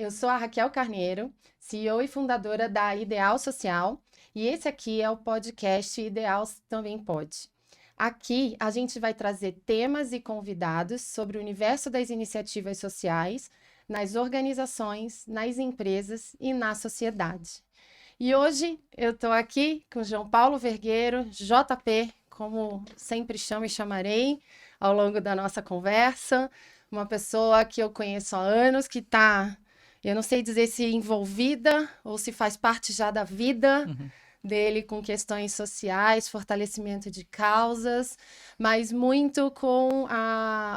eu sou a Raquel Carneiro, CEO e fundadora da Ideal Social, e esse aqui é o podcast Ideal Também Pode. Aqui a gente vai trazer temas e convidados sobre o universo das iniciativas sociais, nas organizações, nas empresas e na sociedade. E hoje eu estou aqui com João Paulo Vergueiro, JP, como sempre chamo e chamarei ao longo da nossa conversa, uma pessoa que eu conheço há anos, que está, eu não sei dizer se envolvida ou se faz parte já da vida dele com questões sociais, fortalecimento de causas, mas muito com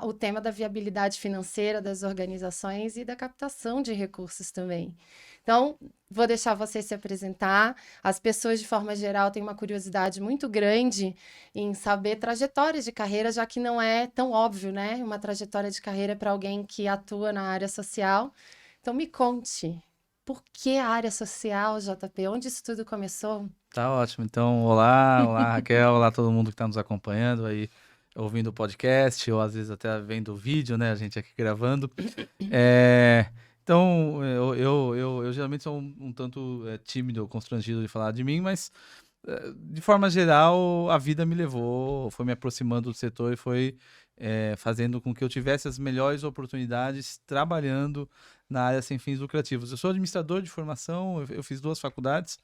o tema da viabilidade financeira das organizações e da captação de recursos também. Então, vou deixar você se apresentar. As pessoas, de forma geral, têm uma curiosidade muito grande em saber trajetórias de carreira, já que não é tão óbvio, né? Uma trajetória de carreira para alguém que atua na área social. Então, me conte, por que a área social, JP? Onde isso tudo começou? Tá ótimo. Então, olá Raquel, olá todo mundo que está nos acompanhando aí, ouvindo o podcast, ou às vezes até vendo o vídeo, né? A gente aqui gravando. Então, eu geralmente sou um tanto tímido ou constrangido de falar de mim, mas de forma geral, a vida me levou, foi me aproximando do setor e foi fazendo com que eu tivesse as melhores oportunidades trabalhando na área sem fins lucrativos. Eu sou administrador de formação, eu fiz 2 faculdades.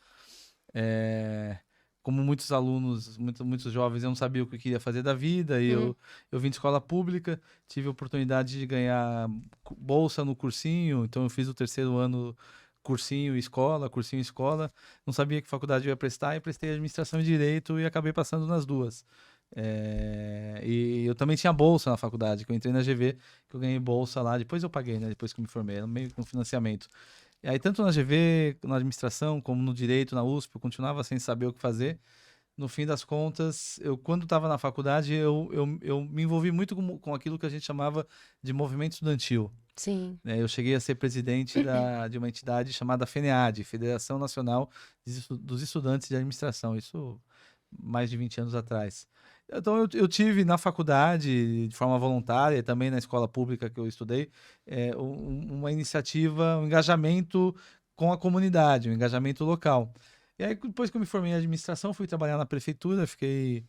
Como muitos alunos, muitos jovens, eu não sabia o que eu queria fazer da vida, e eu vim de escola pública, tive a oportunidade de ganhar bolsa no cursinho, então eu fiz o 3º ano cursinho e escola, não sabia que faculdade eu ia prestar, e prestei administração e direito e acabei passando nas 2. E eu também tinha bolsa na faculdade, que eu entrei na GV, que eu ganhei bolsa lá, depois eu paguei, né, depois que eu me formei, era meio que um financiamento. E aí, tanto na GV, na administração, como no direito, na USP, eu continuava sem saber o que fazer. No fim das contas, quando estava na faculdade, eu me envolvi muito com aquilo que a gente chamava de movimento estudantil. Sim. Eu cheguei a ser presidente de uma entidade chamada FENEAD, Federação Nacional dos Estudantes de Administração, isso mais de 20 anos atrás. Então, eu tive na faculdade, de forma voluntária, e também na escola pública que eu estudei, uma iniciativa, um engajamento com a comunidade, um engajamento local. E aí, depois que eu me formei em administração, fui trabalhar na prefeitura, fiquei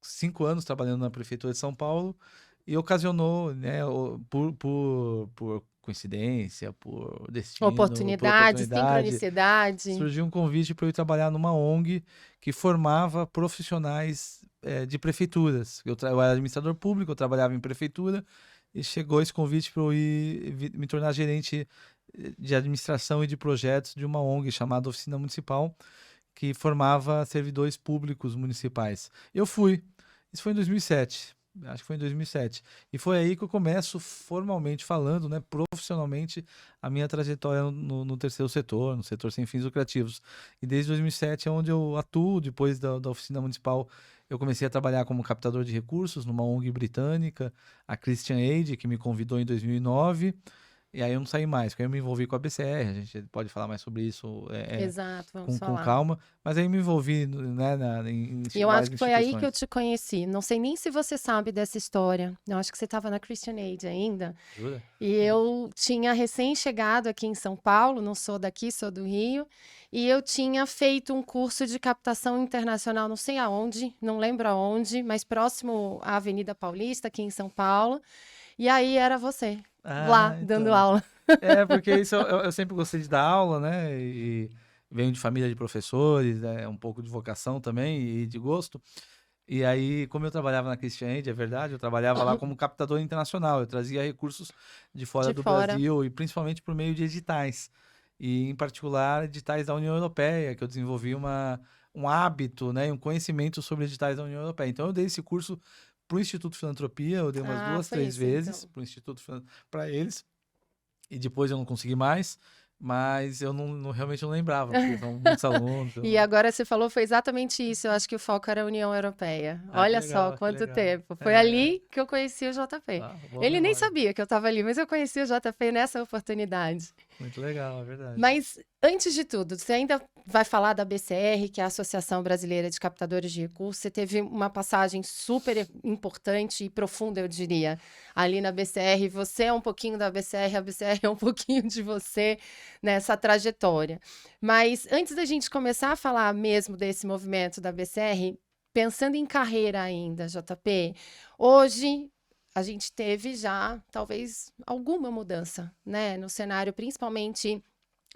5 anos trabalhando na prefeitura de São Paulo, e ocasionou, né, por coincidência, por destino, por Oportunidade, oportunidade, sincronicidade. surgiu um convite para eu ir trabalhar numa ONG que formava profissionais de prefeituras. Eu era administrador público, eu trabalhava em prefeitura, e chegou esse convite para eu ir me tornar gerente de administração e de projetos de uma ONG chamada Oficina Municipal, que formava servidores públicos municipais. Eu fui. Isso foi em 2007. Acho que foi em 2007. E foi aí que eu começo formalmente falando, né, profissionalmente, a minha trajetória no terceiro setor, no setor sem fins lucrativos. E desde 2007 é onde eu atuo. Depois da oficina municipal, eu comecei a trabalhar como captador de recursos numa ONG britânica, a Christian Aid, que me convidou em 2009. E aí eu não saí mais, porque aí eu me envolvi com a BCR, a gente pode falar mais sobre isso Exato, vamos com falar. calma, mas aí eu me envolvi, né, em E eu acho várias que foi aí que eu instituições. te conheci. Não sei nem se você sabe dessa história. Eu acho que você estava na Christian Aid ainda. Jura? E eu tinha recém-chegado aqui em São Paulo, não sou daqui, sou do Rio. E eu tinha feito um curso de captação internacional, não sei aonde, não lembro aonde, mas próximo à Avenida Paulista, aqui em São Paulo. E aí era você, lá, dando Então. aula. Porque isso eu sempre gostei de dar aula, né? E venho de família de professores, um pouco de vocação também e de gosto. E aí, como eu trabalhava na Christian Aid, é verdade, eu trabalhava lá como captador internacional. Eu trazia recursos de fora De do fora. Brasil e principalmente por meio de editais. E, em particular, editais da União Europeia, que eu desenvolvi um hábito, né, um conhecimento sobre editais da União Europeia. Então, eu dei esse curso para o Instituto Filantropia, eu dei umas Ah, 2, foi 3 isso vezes então. para o Instituto para eles. E depois eu não consegui mais, mas eu realmente não lembrava, porque são muitos alunos. E agora você falou, foi exatamente isso. Eu acho que o foco era a União Europeia. Que Olha só legal, que quanto legal. tempo. Foi ali que eu conheci o JP. Boa Ele nem memória. sabia que eu estava ali, mas eu conheci o JP nessa oportunidade. Muito legal, é verdade. Mas, antes de tudo, você ainda vai falar da BCR, que é a Associação Brasileira de Captadores de Recursos. Você teve uma passagem super importante e profunda, eu diria, ali na BCR. Você é um pouquinho da BCR, a BCR é um pouquinho de você nessa trajetória. Mas, antes da gente começar a falar mesmo desse movimento da BCR, pensando em carreira ainda, JP, hoje a gente teve já, talvez, alguma mudança, né, no cenário, principalmente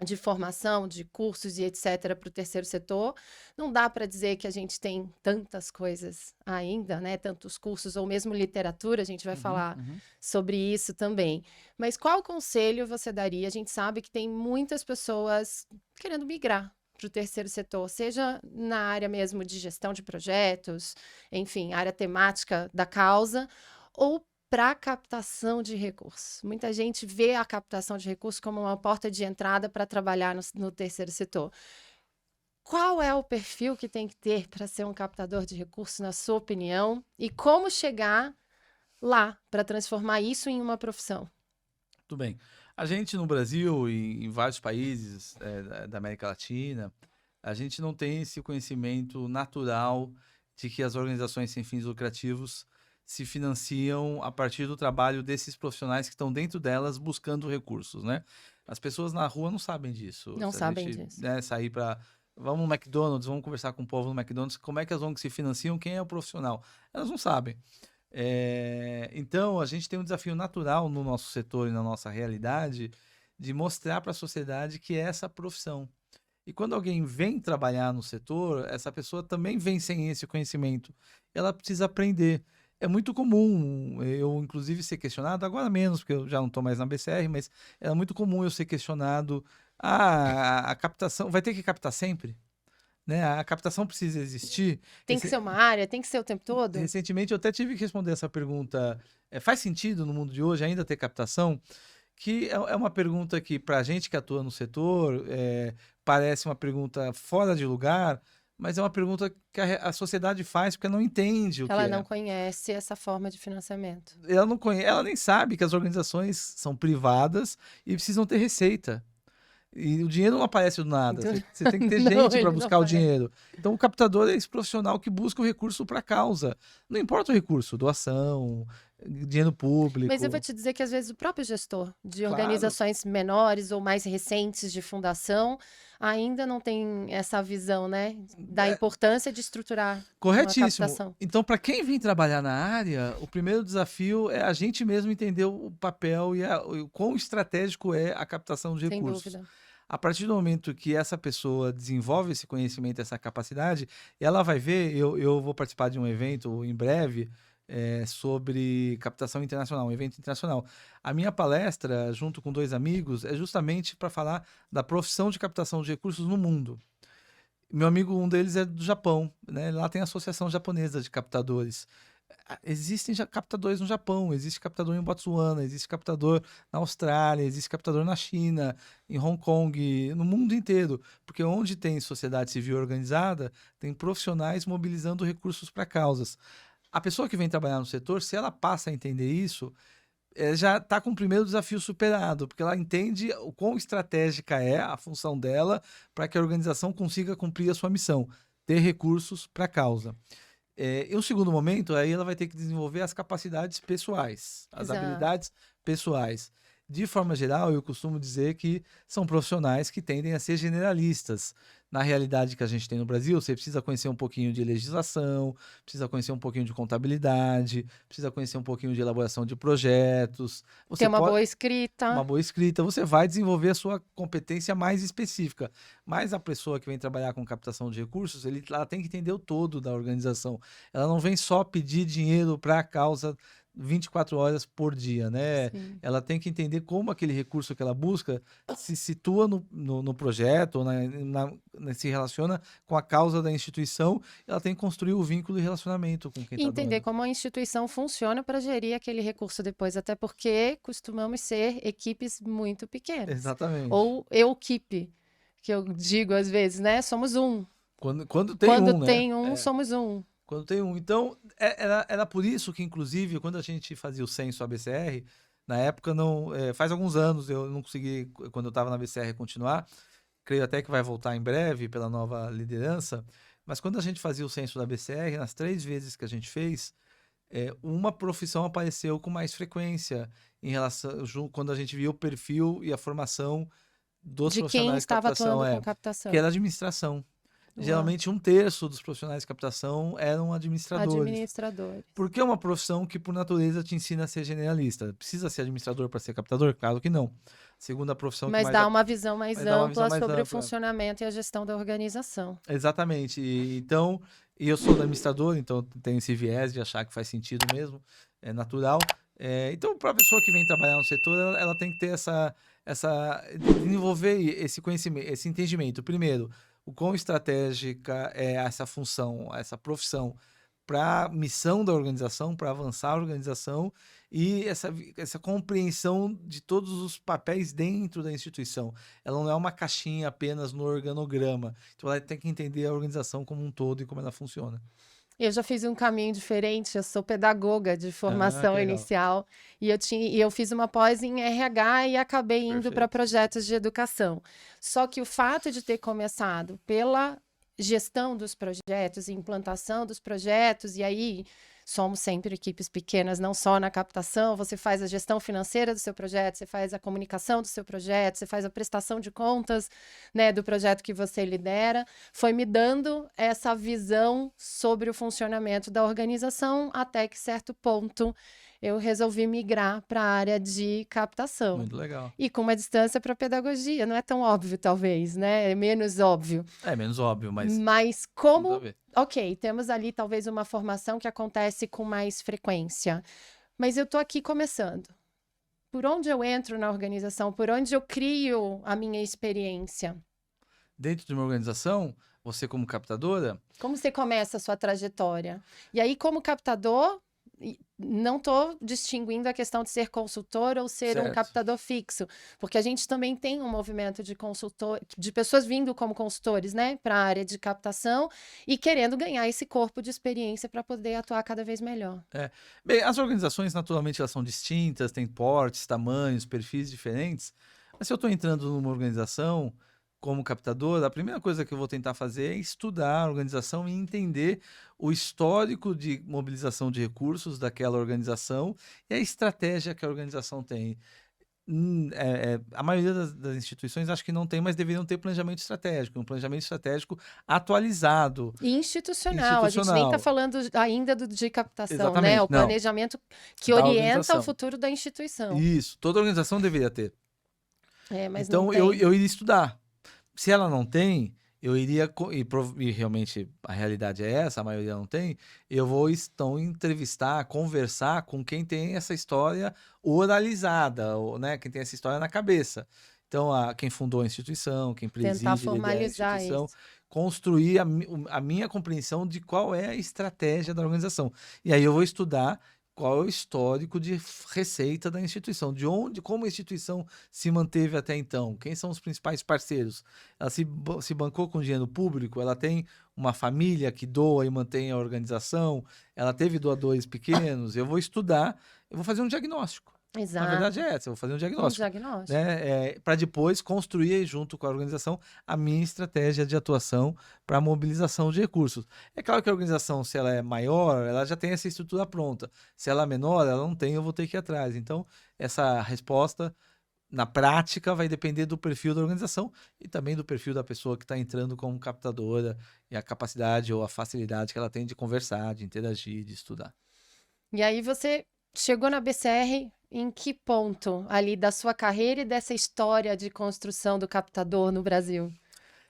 de formação, de cursos e etc. para o terceiro setor. Não dá para dizer que a gente tem tantas coisas ainda, né? Tantos cursos, ou mesmo literatura, a gente vai falar sobre isso também. Mas qual conselho você daria? A gente sabe que tem muitas pessoas querendo migrar para o terceiro setor, seja na área mesmo de gestão de projetos, enfim, área temática da causa, ou para a captação de recursos. Muita gente vê a captação de recursos como uma porta de entrada para trabalhar no terceiro setor. Qual é o perfil que tem que ter para ser um captador de recursos, na sua opinião? E como chegar lá para transformar isso em uma profissão? Tudo bem. A gente no Brasil e em vários países da América Latina, a gente não tem esse conhecimento natural de que as organizações sem fins lucrativos se financiam a partir do trabalho desses profissionais que estão dentro delas buscando recursos, né? As pessoas na rua não sabem disso. Não Se a sabem gente, disso. né, sair para... Vamos no McDonald's, vamos conversar com o povo no McDonald's, como é que as ONGs se financiam, quem é o profissional? Elas não sabem. Então, a gente tem um desafio natural no nosso setor e na nossa realidade de mostrar para a sociedade que é essa profissão. E quando alguém vem trabalhar no setor, essa pessoa também vem sem esse conhecimento. Ela precisa aprender. É muito comum eu, inclusive, ser questionado, agora menos, porque eu já não estou mais na BCR, mas é muito comum eu ser questionado. A captação, vai ter que captar sempre? Né? A captação precisa existir? Tem que ser uma área? Tem que ser o tempo todo? Recentemente eu até tive que responder essa pergunta. Faz sentido no mundo de hoje ainda ter captação? Que é uma pergunta que, para a gente que atua no setor, parece uma pergunta fora de lugar, mas é uma pergunta que a sociedade faz porque não entende o que Ela é. não conhece essa forma de financiamento. Ela não conhece, ela nem sabe que as organizações são privadas e precisam ter receita. E o dinheiro não aparece do nada. Você tem que ter Não, gente para ele não buscar o aparece. dinheiro. Então, o captador é esse profissional que busca o recurso para a causa. Não importa o recurso, doação, dinheiro Mas eu vou público. te dizer que, às vezes, o próprio gestor de Claro. organizações menores ou mais recentes de fundação ainda não tem essa visão, né, da É, importância de estruturar uma corretíssimo. captação. Então, para quem vem trabalhar na área, o primeiro desafio é a gente mesmo entender o papel e o quão estratégico é a captação de Sem recursos. dúvida. A partir do momento que essa pessoa desenvolve esse conhecimento, essa capacidade, ela vai ver. Eu vou participar de um evento em breve sobre captação internacional, um evento internacional. A minha palestra, junto com 2 amigos, é justamente para falar da profissão de captação de recursos no mundo. Meu amigo, um deles é do Japão, né? Lá tem a Associação Japonesa de Captadores. Existem já captadores no Japão, existe captador em Botsuana, existe captador na Austrália, existe captador na China, em Hong Kong, no mundo inteiro. Porque onde tem sociedade civil organizada, tem profissionais mobilizando recursos para causas. A pessoa que vem trabalhar no setor, se ela passa a entender isso, já está com o primeiro desafio superado, porque ela entende o quão estratégica é a função dela para que a organização consiga cumprir a sua missão, ter recursos para a causa. Em um segundo momento, aí ela vai ter que desenvolver as capacidades pessoais, as Exato. habilidades pessoais. De forma geral, eu costumo dizer que são profissionais que tendem a ser generalistas. Na realidade que a gente tem no Brasil, você precisa conhecer um pouquinho de legislação, precisa conhecer um pouquinho de contabilidade, precisa conhecer um pouquinho de elaboração de projetos. Ter Você uma pode boa uma escrita. boa escrita, você vai desenvolver a sua competência mais específica. Mas a pessoa que vem trabalhar com captação de recursos, ela tem que entender o todo da organização. Ela não vem só pedir dinheiro para a causa 24 horas por dia, né? Sim. Ela tem que entender como aquele recurso que ela busca se situa no projeto, se relaciona com a causa da instituição. Ela tem que construir o vínculo e relacionamento com quem E está entender doando. como a instituição funciona para gerir aquele recurso depois, até porque costumamos ser equipes muito pequenas. Exatamente. Ou eu-equipe, que eu digo às vezes, né? Somos um. Quando tem Quando um, né? tem um, somos um. Quando tem um. Então, era por isso que, inclusive, quando a gente fazia o censo ABCR, Na época, não, faz alguns anos, eu não consegui, quando eu estava na BCR, continuar. Creio até que vai voltar em breve pela nova liderança. Mas quando a gente fazia o censo da BCR, nas 3 vezes que a gente fez, uma profissão apareceu com mais frequência em relação quando a gente via o perfil e a formação dos De quem profissionais de estava captação, atuando com que captação. era administração. Uau. Geralmente, 1/3 dos profissionais de captação eram administradores. Administradores. Porque é uma profissão que, por natureza, te ensina a ser generalista. Precisa ser administrador para ser captador? Claro que não. Segunda profissão que Mas mais dá uma visão mais vai dar uma visão ampla mais sobre o ampla. funcionamento e a gestão da organização. Exatamente. Então, e eu sou administrador, então tenho esse viés de achar que faz sentido mesmo, é natural. Então, para a pessoa que vem trabalhar no setor, ela tem que ter desenvolver esse conhecimento, esse entendimento. Primeiro, o quão estratégica é essa função, essa profissão para a missão da organização, para avançar a organização e essa compreensão de todos os papéis dentro da instituição. Ela não é uma caixinha apenas no organograma. Então, ela tem que entender a organização como um todo e como ela funciona. Eu já fiz um caminho diferente, eu sou pedagoga de Que formação legal. inicial e eu fiz uma pós em RH e acabei indo para Perfeito. projetos de educação. Só que o fato de ter começado pela gestão dos projetos e implantação dos projetos, e aí somos sempre equipes pequenas, não só na captação, você faz a gestão financeira do seu projeto, você faz a comunicação do seu projeto, você faz a prestação de contas, né, do projeto que você lidera, foi me dando essa visão sobre o funcionamento da organização, até que certo ponto eu resolvi migrar para a área de captação. Muito legal. E com uma distância para pedagogia, não é tão óbvio, talvez, né? É menos óbvio. É menos óbvio, mas Mas tudo a como, ver. ok, temos ali talvez uma formação que acontece com mais frequência, mas eu tô aqui começando. Por onde eu entro na organização? Por onde eu crio a minha experiência? Dentro de uma organização, você como captadora, Como você começa a sua trajetória? E aí, como captador, não estou distinguindo a questão de ser consultor ou ser um certo? captador fixo, porque a gente também tem um movimento de consultor, de pessoas vindo como consultores, né, para a área de captação e querendo ganhar esse corpo de experiência para poder atuar cada vez melhor. Bem, as organizações, naturalmente, elas são distintas, têm portes, tamanhos, perfis diferentes. Mas se eu estou entrando numa organização como captador, a primeira coisa que eu vou tentar fazer é estudar a organização e entender o histórico de mobilização de recursos daquela organização e a estratégia que a organização tem. A maioria das instituições acho que não tem, mas deveriam ter planejamento estratégico, um planejamento estratégico atualizado, E institucional, a gente nem está institucional. falando ainda de captação, né? Exatamente, O não, planejamento que da orienta o organização. futuro da instituição. Isso, toda organização deveria ter. Mas não Então, tem. eu iria estudar. Se ela não tem, eu iria, e realmente a realidade é essa, a maioria não tem, eu vou então entrevistar, conversar com quem tem essa história oralizada, né? Quem tem essa história na cabeça. Então, quem fundou a instituição, quem Tentar preside e lidera a formalizar instituição, isso. construir a minha compreensão de qual é a estratégia da organização. E aí eu vou estudar qual é o histórico de receita da instituição, de onde, como a instituição se manteve até então, quem são os principais parceiros. Ela se bancou com dinheiro público, ela tem uma família que doa e mantém a organização, ela teve doadores pequenos, eu vou estudar, eu vou fazer um diagnóstico. Na Exato. verdade é essa, eu vou fazer um Um diagnóstico, diagnóstico. né? Para depois construir junto com a organização a minha estratégia de atuação para a mobilização de recursos. É claro que a organização, se ela é maior, ela já tem essa estrutura pronta. Se ela é menor, ela não tem, eu vou ter que ir atrás. Então, essa resposta, na prática, vai depender do perfil da organização e também do perfil da pessoa que está entrando como captadora e a capacidade ou a facilidade que ela tem de conversar, de interagir, de estudar. E aí você chegou na BCR em que ponto ali da sua carreira e dessa história de construção do captador no Brasil?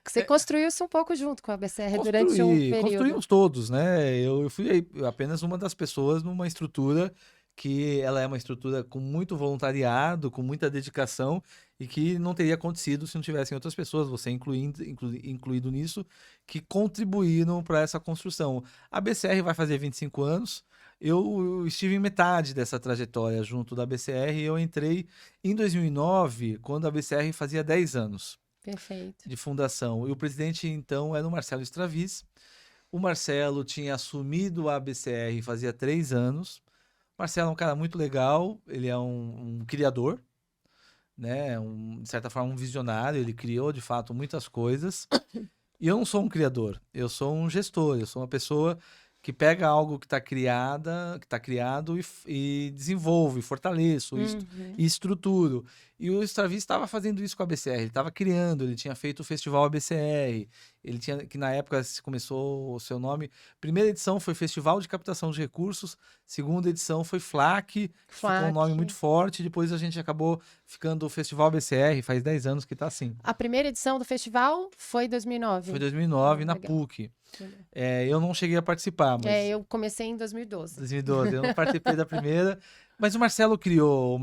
Que você construiu isso um pouco junto com a BCR durante um período. Construímos todos, né? Eu fui apenas uma das pessoas numa estrutura que ela é uma estrutura com muito voluntariado, com muita dedicação e que não teria acontecido se não tivessem outras pessoas, você incluído nisso, que contribuíram para essa construção. A BCR vai fazer 25 anos, eu estive em metade dessa trajetória junto da BCR e eu entrei em 2009, quando a BCR fazia 10 anos Perfeito. de fundação. E o presidente, então, era o Marcelo Straviz. O Marcelo tinha assumido a BCR fazia 3 anos. Marcelo é um cara muito legal, ele é um criador, né? De certa forma, um visionário, ele criou, de fato, muitas coisas. E eu não sou um criador, eu sou um gestor, eu sou uma pessoa que pega algo que está criado e desenvolve, fortaleço, e estruturo. E o Stravinsky estava fazendo isso com a BCR, ele estava criando, ele tinha feito o festival ABCR, ele tinha, que na época começou o seu nome, primeira edição foi Festival de Captação de Recursos, segunda edição foi FLAC, ficou um nome muito forte, depois a gente acabou ficando o Festival ABCR, faz 10 anos que está assim. A primeira edição do festival foi 2009? Foi 2009, na legal. PUC. Eu não cheguei a participar, mas... eu comecei em 2012. 2012, eu não participei da primeira, mas o Marcelo criou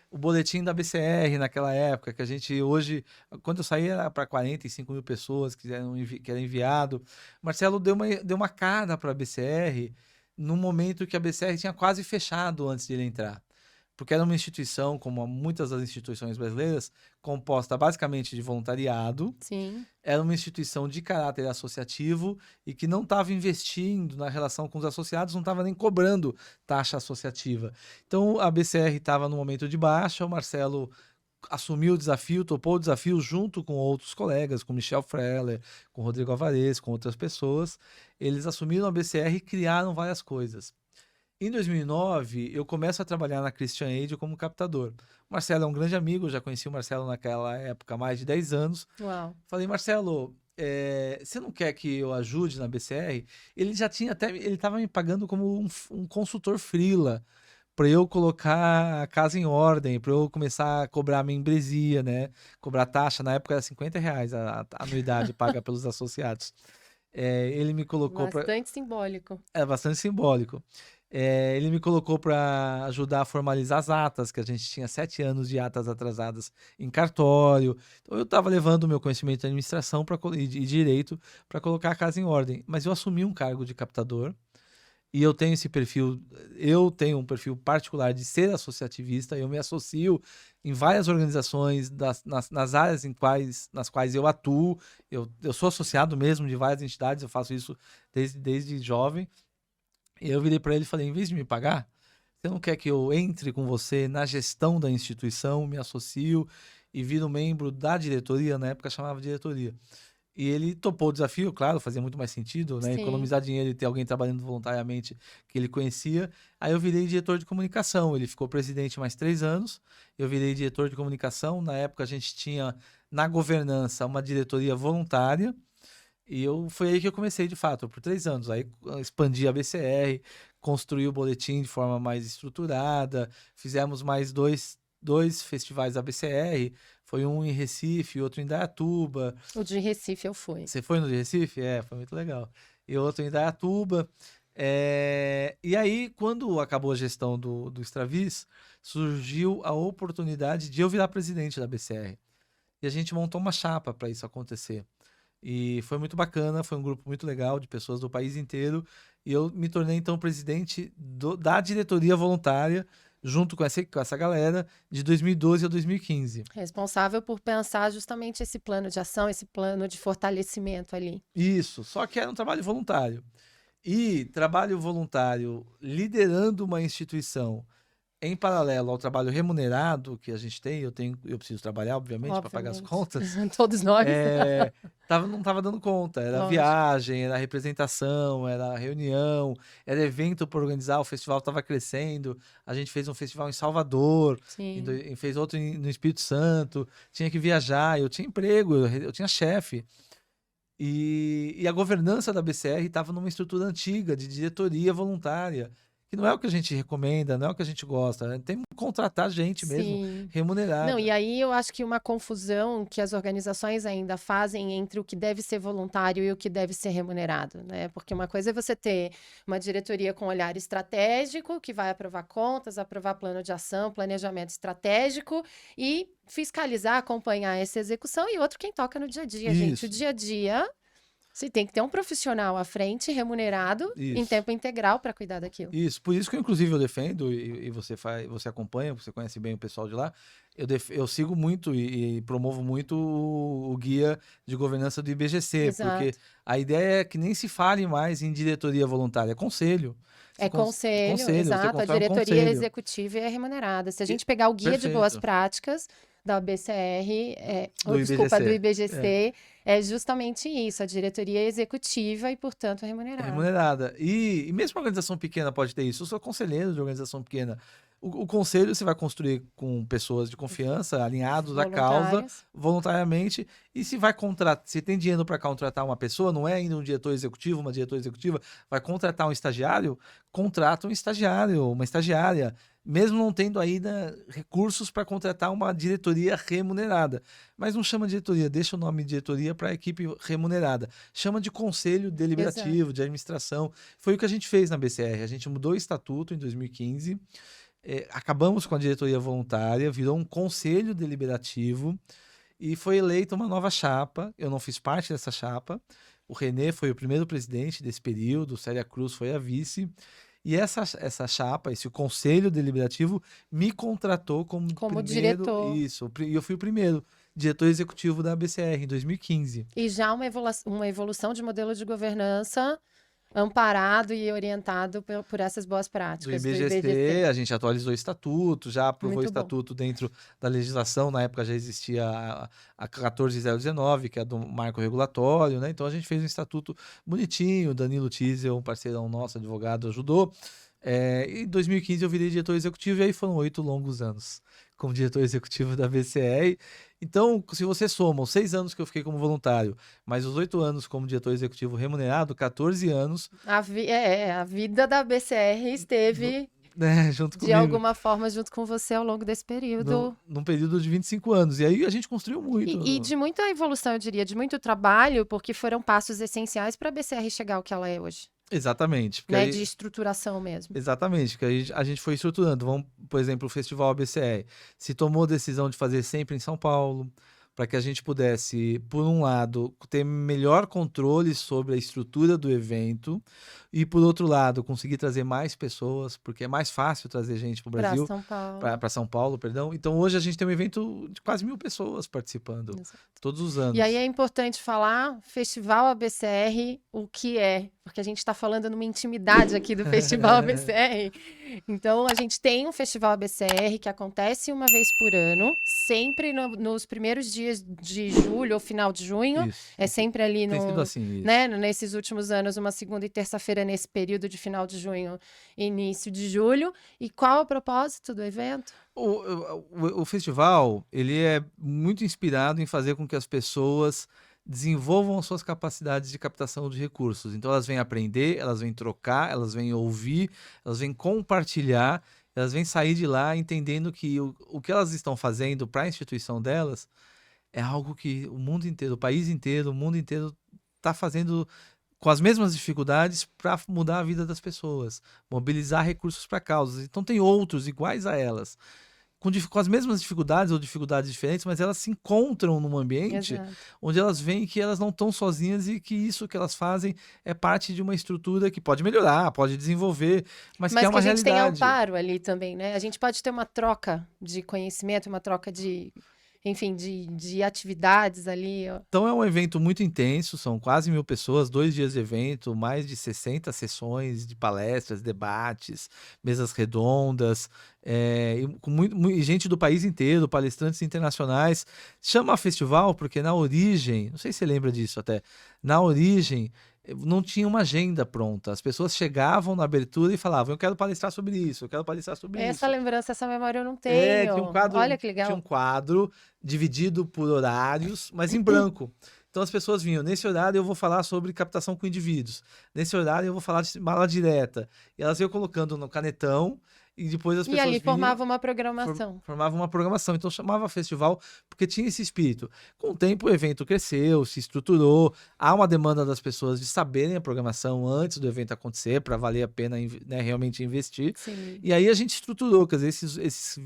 o boletim da BCR naquela época, que a gente hoje, quando eu saí era para 45 mil pessoas que era enviado. Marcelo deu uma cara para a BCR no momento que a BCR tinha quase fechado antes de ele entrar. Porque era uma instituição, como muitas das instituições brasileiras, composta basicamente de voluntariado. Sim. Era uma instituição de caráter associativo e que não estava investindo na relação com os associados, não estava nem cobrando taxa associativa. Então, a BCR estava no momento de baixa, o Marcelo assumiu o desafio, topou o desafio junto com outros colegas, com Michel Freller, com Rodrigo Alvarez, com outras pessoas. Eles assumiram a BCR e criaram várias coisas. Em 2009, eu começo a trabalhar na Christian Aid como captador. O Marcelo é um grande amigo, eu já conheci o Marcelo naquela época há mais de 10 anos. Uau. Falei, Marcelo, você não quer que eu ajude na BCR? Ele já tinha ele estava me pagando como um consultor freela para eu colocar a casa em ordem, para eu começar a cobrar a membresia, né? Cobrar taxa, na época era R$50 a anuidade paga pelos associados. Ele me colocou bastante simbólico. É bastante simbólico. Ele me colocou para ajudar a formalizar as atas, que a gente tinha 7 anos de atas atrasadas em cartório. Então eu estava levando o meu conhecimento de administração e de direito para colocar a casa em ordem. Mas eu assumi um cargo de captador e eu tenho um perfil particular de ser associativista. Eu me associo em várias organizações nas áreas nas quais eu atuo. Eu sou associado mesmo de várias entidades, eu faço isso desde jovem. E eu virei para ele e falei, em vez de me pagar, você não quer que eu entre com você na gestão da instituição, me associo e viro membro da diretoria, na época chamava diretoria. E ele topou o desafio, claro, fazia muito mais sentido, né? Sim. Economizar dinheiro e ter alguém trabalhando voluntariamente que ele conhecia. Aí eu virei diretor de comunicação, ele ficou presidente mais 3 anos, eu virei diretor de comunicação. Na época a gente tinha na governança uma diretoria voluntária, e foi aí que eu comecei, de fato, por 3 anos. Aí expandi a BCR, construí o boletim de forma mais estruturada, fizemos mais dois festivais da BCR, foi um em Recife, outro em Indaiatuba. O de Recife eu fui. Você foi no de Recife? Foi muito legal. E outro em Indaiatuba. E aí, quando acabou a gestão do Stravis, surgiu a oportunidade de eu virar presidente da BCR. E a gente montou uma chapa para isso acontecer. E foi muito bacana, foi um grupo muito legal de pessoas do país inteiro. E eu me tornei, então, presidente da diretoria voluntária, junto com essa galera, de 2012 a 2015. Responsável por pensar justamente esse plano de ação, esse plano de fortalecimento ali. Isso, só que era um trabalho voluntário. E trabalho voluntário liderando uma instituição em paralelo ao trabalho remunerado que a gente tem, eu preciso trabalhar, obviamente, para pagar as contas. Todos nós. Não estava dando conta. Era viagem, era representação, era reunião, era evento para organizar. O festival estava crescendo. A gente fez um festival em Salvador, fez outro no Espírito Santo. Tinha que viajar. Eu tinha emprego, eu tinha chefe. E a governança da BCR estava numa estrutura antiga de diretoria voluntária, que não é o que a gente recomenda, não é o que a gente gosta, né? Tem que contratar gente mesmo, remunerada. Não, e aí eu acho que uma confusão que as organizações ainda fazem entre o que deve ser voluntário e o que deve ser remunerado, né? Porque uma coisa é você ter uma diretoria com olhar estratégico, que vai aprovar contas, aprovar plano de ação, planejamento estratégico e fiscalizar, acompanhar essa execução, e outro quem toca no dia a dia, gente. O dia a dia Você tem que ter um profissional à frente, remunerado, em Isso. tempo integral para cuidar daquilo. Isso, por isso que inclusive eu defendo, e você acompanha, você conhece bem o pessoal de lá, eu sigo muito e promovo muito o guia de governança do IBGC, porque Exato. a ideia é que nem se fale mais em diretoria voluntária, é conselho. É conselho, Conselho, você exato. A constrói um diretoria conselho. executiva é remunerada. Se a E- gente pegar o guia de boas Perfeito, práticas da BCR, do desculpa, do IBGC. IBGC, é justamente isso. A diretoria é executiva e, portanto, é É remunerada. remunerada. E mesmo a organização pequena pode ter isso. Eu sou conselheiro de organização pequena. O conselho você vai construir com pessoas de confiança, alinhados à causa, Voluntários. voluntariamente. E se vai contratar, se tem dinheiro para contratar uma pessoa, não é ainda um diretor executivo, uma diretora executiva, vai contratar um estagiário, contrata um estagiário, uma estagiária, mesmo não tendo ainda recursos para contratar uma diretoria remunerada. Mas não chama de diretoria, deixa o nome de diretoria para a equipe remunerada. Chama de conselho Exato. deliberativo, de administração. Foi o que a gente fez na BCR. A gente mudou o estatuto em 2015, acabamos com a diretoria voluntária, virou um conselho deliberativo e foi eleita uma nova chapa. Eu não fiz parte dessa chapa. O Renê foi o primeiro presidente desse período, Célia Cruz foi a vice. E essa chapa, esse conselho deliberativo, me contratou como Como primeiro. diretor. Isso, e eu fui o primeiro diretor executivo da BCR em 2015. E já uma evolução de modelo de governança amparado e orientado por essas boas Do práticas do IBGC, IBGC. a gente atualizou o estatuto, já aprovou o Muito bom. estatuto dentro da legislação, na época já existia a 14019, que é do marco regulatório, né? Então a gente fez um estatuto bonitinho, Danilo Tizel, um parceirão nosso, advogado, ajudou. Em 2015 eu virei diretor executivo e aí foram 8 longos anos como diretor executivo da BCR. Então, se você soma os 6 anos que eu fiquei como voluntário, mais os 8 anos como diretor executivo remunerado, 14 anos, A vida da BCR esteve, né, junto de comigo. alguma forma, junto com você ao longo desse período. Num período de 25 anos. E aí a gente construiu muito. E de muita evolução, eu diria, de muito trabalho, porque foram passos essenciais para a BCR chegar ao que ela é hoje, Exatamente. Porque né? aí, De estruturação mesmo. exatamente, porque a gente foi estruturando. Vamos, por exemplo, o Festival ABCR. Se tomou a decisão de fazer sempre em São Paulo, para que a gente pudesse, por um lado, ter melhor controle sobre a estrutura do evento e, por outro lado, conseguir trazer mais pessoas, porque é mais fácil trazer gente para o Para Brasil, São Paulo. para São Paulo, perdão. Então, hoje a gente tem um evento de quase 1.000 pessoas participando, Exato. todos os E aí anos. é importante falar, Festival ABCR, o que é? Porque a gente está falando numa intimidade aqui do Festival ABCR. Então, a gente tem um Festival ABCR que acontece uma vez por ano, sempre nos primeiros dias de julho ou final de junho. Isso. É sempre ali Tem sido no, assim, isso. né, nesses últimos anos, uma segunda e terça-feira nesse período de final de junho e início de julho. E qual é o propósito do evento? O festival, ele é muito inspirado em fazer com que as pessoas desenvolvam as suas capacidades de captação de recursos. Então, elas vêm aprender, elas vêm trocar, elas vêm ouvir, elas vêm compartilhar, elas vêm sair de lá entendendo que o que elas estão fazendo para a instituição delas é algo que o mundo inteiro, o país inteiro, o mundo inteiro está fazendo com as mesmas dificuldades para mudar a vida das pessoas, mobilizar recursos para causas. Então, tem outros iguais a elas com as mesmas dificuldades ou dificuldades diferentes, mas elas se encontram num ambiente Exato. onde elas veem que elas não estão sozinhas e que isso que elas fazem é parte de uma estrutura que pode melhorar, pode desenvolver, mas que é Mas que uma a gente tem realidade. amparo ali também, né? A gente pode ter uma troca de conhecimento, uma troca de, enfim, de atividades ali. Ó. Então é um evento muito intenso, são quase 1.000 pessoas, 2 dias de evento, mais de 60 sessões de palestras, debates, mesas redondas, e com gente do país inteiro, palestrantes internacionais. Chama festival porque na origem, não sei se você lembra disso até, na origem não tinha uma agenda pronta. As pessoas chegavam na abertura e falavam, eu quero palestrar sobre isso, eu quero palestrar sobre isso. Essa lembrança, essa memória eu não tenho. Tinha um quadro, Olha que legal. tinha um quadro dividido por horários, mas em branco. Então as pessoas vinham, nesse horário eu vou falar sobre captação com indivíduos, nesse horário eu vou falar de mala direta. E elas iam colocando no canetão e depois as E pessoas ali vinham, formava uma programação. formava uma programação. Então chamava festival porque tinha esse espírito. Com o tempo o evento cresceu, se estruturou, há uma demanda das pessoas de saberem a programação antes do evento acontecer, para valer a pena, né, realmente investir. Sim. E aí a gente estruturou, quer dizer, esses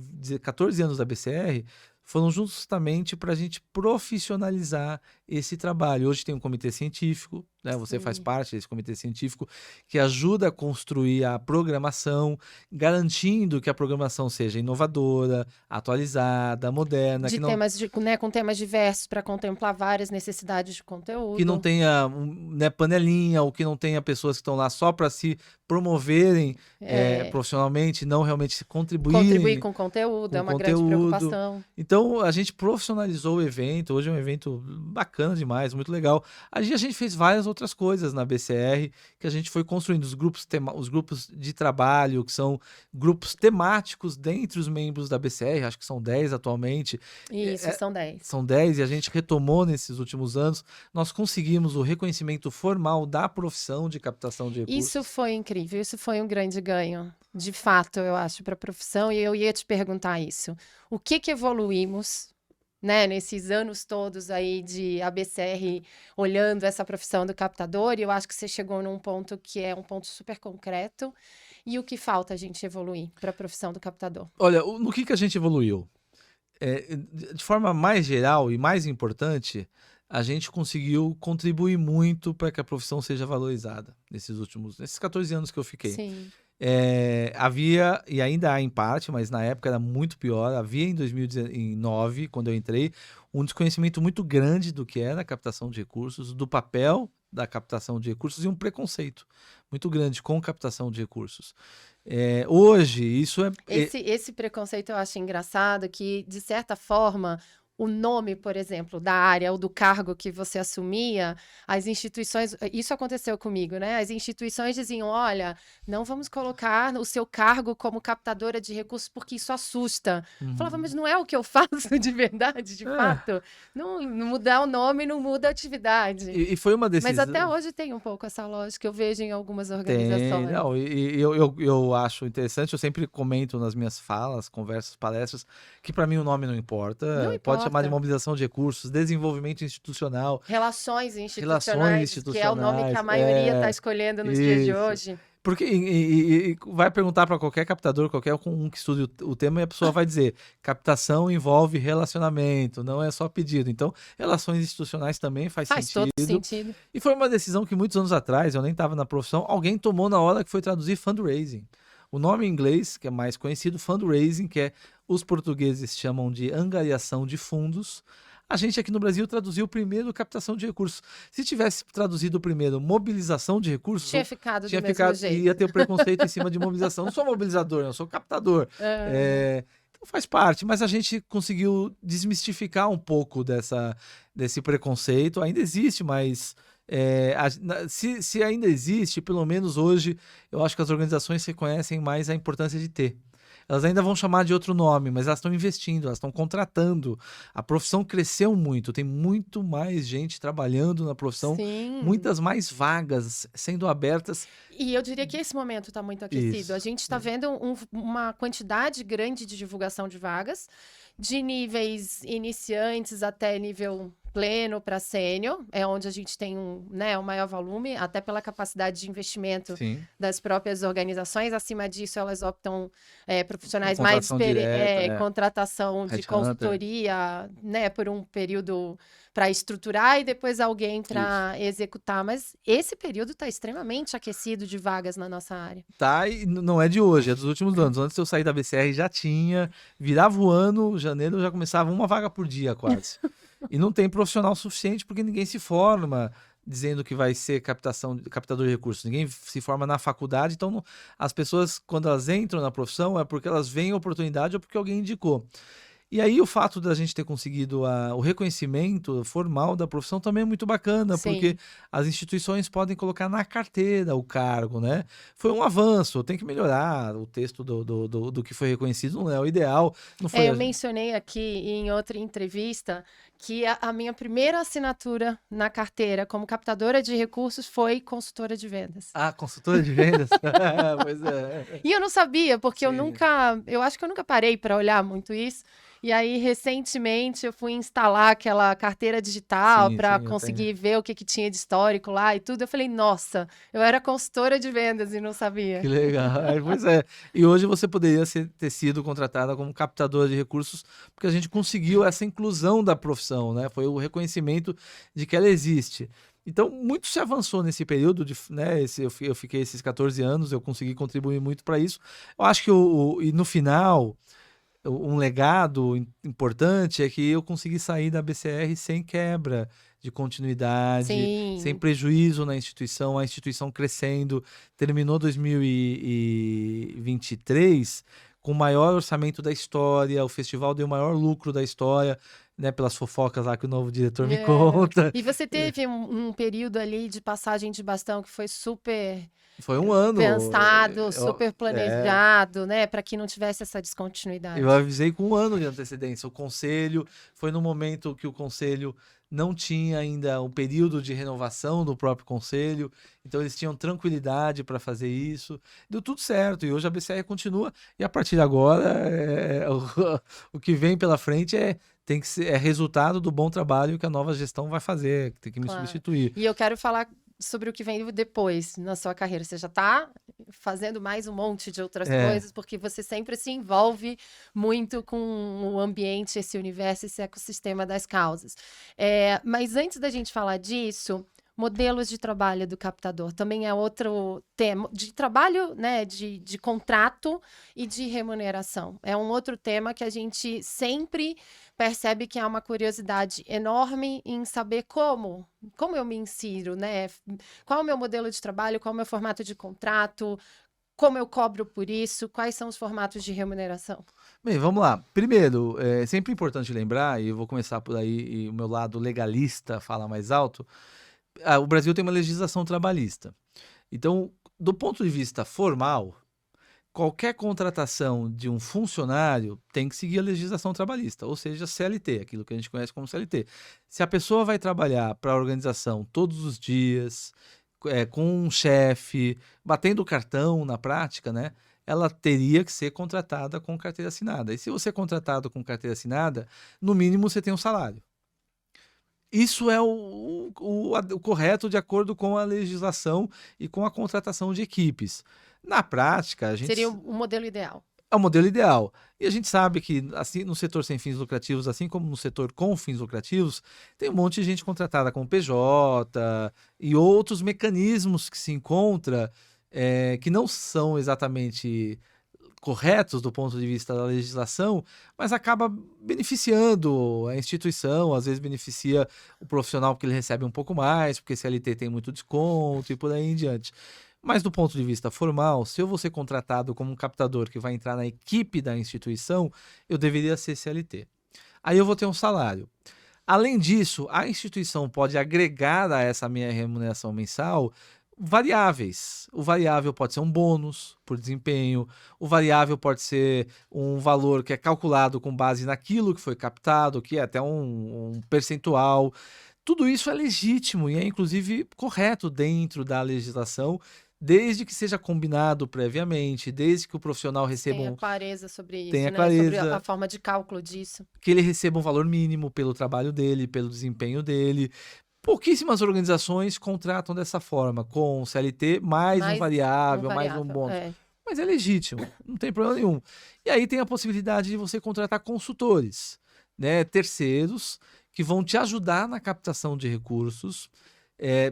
14 anos da BCR foram justamente para a gente profissionalizar esse trabalho. Hoje tem um comitê científico, né? Você faz Sim. parte desse comitê científico que ajuda a construir a programação, garantindo que a programação seja inovadora, atualizada, moderna, De temas, né, com temas diversos para contemplar várias necessidades de que não conteúdo. tenha né, panelinha, ou que não tenha pessoas que estão lá só para se promoverem É, profissionalmente, não realmente se contribuir contribuírem com conteúdo é com uma grande conteúdo. preocupação. Então, a gente profissionalizou o evento. Hoje é um evento bacana demais, muito legal. A gente fez várias outras coisas na BCR, que a gente foi construindo os grupos de trabalho, que são grupos temáticos dentre os membros da BCR, acho que são 10 atualmente. Isso, são 10. São 10 e a gente retomou nesses últimos anos. Nós conseguimos o reconhecimento formal da profissão de captação de recursos. Isso foi incrível, isso foi um grande ganho, de fato, eu acho, para a profissão, e eu ia te perguntar isso. O que evoluímos, né, nesses anos todos aí de ABCR olhando essa profissão do captador, e eu acho que você chegou num ponto que é um ponto super concreto, e o que falta a gente evoluir para a profissão do captador? Olha, no que a gente evoluiu? De forma mais geral e mais importante, a gente conseguiu contribuir muito para que a profissão seja valorizada nesses 14 anos que eu fiquei. Sim, Havia, e ainda há em parte, mas na época era muito pior, havia em 2019, quando eu entrei, um desconhecimento muito grande do que era a captação de recursos, do papel da captação de recursos e um preconceito muito grande com captação de recursos. Hoje, isso esse preconceito eu acho engraçado, que, de certa forma, o nome, por exemplo, da área ou do cargo que você assumia, as instituições, isso aconteceu comigo, né? As instituições diziam, olha, não vamos colocar o seu cargo como captadora de recursos porque isso assusta. Eu falava, mas não é o que eu faço de verdade, de fato? Não mudar o nome não muda a atividade. E foi uma Mas decisão. até hoje tem um pouco essa lógica, eu vejo em algumas Tem, organizações. não, e eu acho interessante, eu sempre comento nas minhas falas, conversas, palestras, que para mim o nome não importa, Não pode chamar de importa. mobilização de recursos, desenvolvimento institucional, Relações relações institucionais, que é o nome que a institucionais, maioria está escolhendo nos dias de isso. hoje. Porque e vai perguntar para qualquer captador, qualquer um que estude o tema, e a pessoa vai dizer: captação envolve relacionamento, não é só pedido. Então, relações institucionais também faz Faz todo sentido. sentido. E foi uma decisão que muitos anos atrás, eu nem estava na profissão, alguém tomou na hora que foi traduzir fundraising. O nome em inglês, que é mais conhecido, fundraising, que é os portugueses chamam de angariação de fundos. A gente aqui no Brasil traduziu primeiro captação de recursos. Se tivesse traduzido primeiro mobilização de recursos, Tinha ficado do tinha mesmo ficado, jeito. ia ter o preconceito em cima de mobilização. Não sou mobilizador, eu sou captador. Então faz parte, mas a gente conseguiu desmistificar um pouco desse preconceito. Ainda existe, mas se ainda existe, pelo menos hoje, eu acho que as organizações reconhecem mais a importância de ter. Elas ainda vão chamar de outro nome, mas elas estão investindo, elas estão contratando. A profissão cresceu muito, tem muito mais gente trabalhando na profissão, Sim. muitas mais vagas sendo abertas. E eu diria que esse momento está muito aquecido. Isso. A gente está vendo uma quantidade grande de divulgação de vagas, de níveis iniciantes até nível pleno para sênior, é onde a gente tem um maior volume, até pela capacidade de investimento Sim. das próprias organizações. Acima disso, elas optam profissionais Contratação mais direta, contratação de Headhunter. consultoria, né, por um período para estruturar e depois alguém para executar. Mas esse período está extremamente aquecido de vagas na nossa área. Tá, e não é de hoje, é dos últimos anos. Antes de eu sair da BCR já tinha, virava o ano, janeiro já começava uma vaga por dia quase. E não tem profissional suficiente porque ninguém se forma dizendo que vai ser captador de recursos. Ninguém se forma na faculdade, então as pessoas, quando elas entram na profissão, é porque elas veem a oportunidade ou porque alguém indicou. E aí o fato da gente ter conseguido o reconhecimento formal da profissão também é muito bacana, Sim. porque as instituições podem colocar na carteira o cargo, né? Foi um avanço, tem que melhorar o texto do que foi reconhecido, não é o ideal. Não foi Eu mencionei aqui em outra entrevista que a minha primeira assinatura na carteira como captadora de recursos foi consultora de vendas. Ah, consultora de vendas? Pois é. E eu não sabia, porque eu Sim. acho que eu nunca parei para olhar muito isso. E aí, recentemente, eu fui instalar aquela carteira digital Sim, para sim, eu conseguir ver o que tinha de histórico lá e tudo. Eu falei, nossa, eu era consultora de vendas e não sabia. Que legal. Pois é. E hoje você poderia ter sido contratada como captadora de recursos, porque a gente conseguiu essa inclusão da profissão, né? Foi o reconhecimento de que ela existe. Então, muito se avançou nesse período, né? Eu fiquei esses 14 anos, eu consegui contribuir muito para isso. Eu acho que e no final, um legado importante é que eu consegui sair da BCR sem quebra de continuidade, sem Sim. prejuízo na instituição, a instituição crescendo. Terminou 2023 com o maior orçamento da história, o festival deu o maior lucro da história, né, pelas fofocas lá que o novo diretor me É. conta. E você teve um período ali de passagem de bastão que foi super Foi um ano. pensado, super É, planejado, né, para que não tivesse essa eu descontinuidade. avisei com um ano de antecedência. O conselho foi no momento que o conselho não tinha ainda um período de renovação do próprio conselho, então eles tinham tranquilidade para fazer isso. Deu tudo certo e hoje a BCR continua. E a partir de agora, o que vem pela frente tem que ser resultado do bom trabalho que a nova gestão vai fazer, que tem que me Claro. substituir. E eu quero falar sobre o que vem depois na sua carreira. Você já está fazendo mais um monte de outras É, coisas, porque você sempre se envolve muito com o ambiente, esse universo, esse ecossistema das causas. Mas antes da gente falar disso, modelos de trabalho do captador também é outro tema de trabalho, né, de contrato e de remuneração. É um outro tema que a gente sempre percebe que há uma curiosidade enorme em saber como eu me insiro, né? Qual é o meu modelo de trabalho, qual é o meu formato de contrato, como eu cobro por isso, quais são os formatos de remuneração? bem, vamos lá. Primeiro, é sempre importante lembrar, e eu vou começar por aí, e o meu lado legalista fala mais alto. O Brasil tem uma legislação trabalhista. Então, do ponto de vista formal, qualquer contratação de um funcionário tem que seguir a legislação trabalhista, ou seja, CLT, aquilo que a gente conhece como CLT. Se a pessoa vai trabalhar para a organização todos os dias, com um chefe, batendo cartão na prática, né? Ela teria que ser contratada com carteira assinada. E se você é contratado com carteira assinada, no mínimo você tem um salário. Isso é o correto de acordo com a legislação e com a contratação de equipes. Na prática, a gente Seria o modelo ideal. é o modelo ideal. E a gente sabe que, assim, no setor sem fins lucrativos, assim como no setor com fins lucrativos, tem um monte de gente contratada como PJ e outros mecanismos que se encontra que não são exatamente corretos do ponto de vista da legislação, mas acaba beneficiando a instituição, às vezes beneficia o profissional porque ele recebe um pouco mais, porque CLT tem muito desconto e por aí em diante. Mas do ponto de vista formal, se eu vou ser contratado como um captador que vai entrar na equipe da instituição, eu deveria ser CLT. Aí eu vou ter um salário. Além disso, a instituição pode agregar a essa minha remuneração mensal variáveis. O variável pode ser um bônus por desempenho, o variável pode ser um valor que é calculado com base naquilo que foi captado, que é até um percentual. Tudo isso é legítimo e é inclusive correto dentro da legislação, desde que seja combinado previamente, desde que o profissional receba Tenha clareza sobre tenha isso, né? Sobre a clareza, forma de cálculo disso. que ele receba um valor mínimo pelo trabalho dele, pelo desempenho dele. Pouquíssimas organizações contratam dessa forma, com CLT, mais um Mais um variável, mais um variável. bônus. Mas é legítimo, não tem problema nenhum. E aí tem a possibilidade de você contratar consultores, né, terceiros, que vão te ajudar na captação de recursos,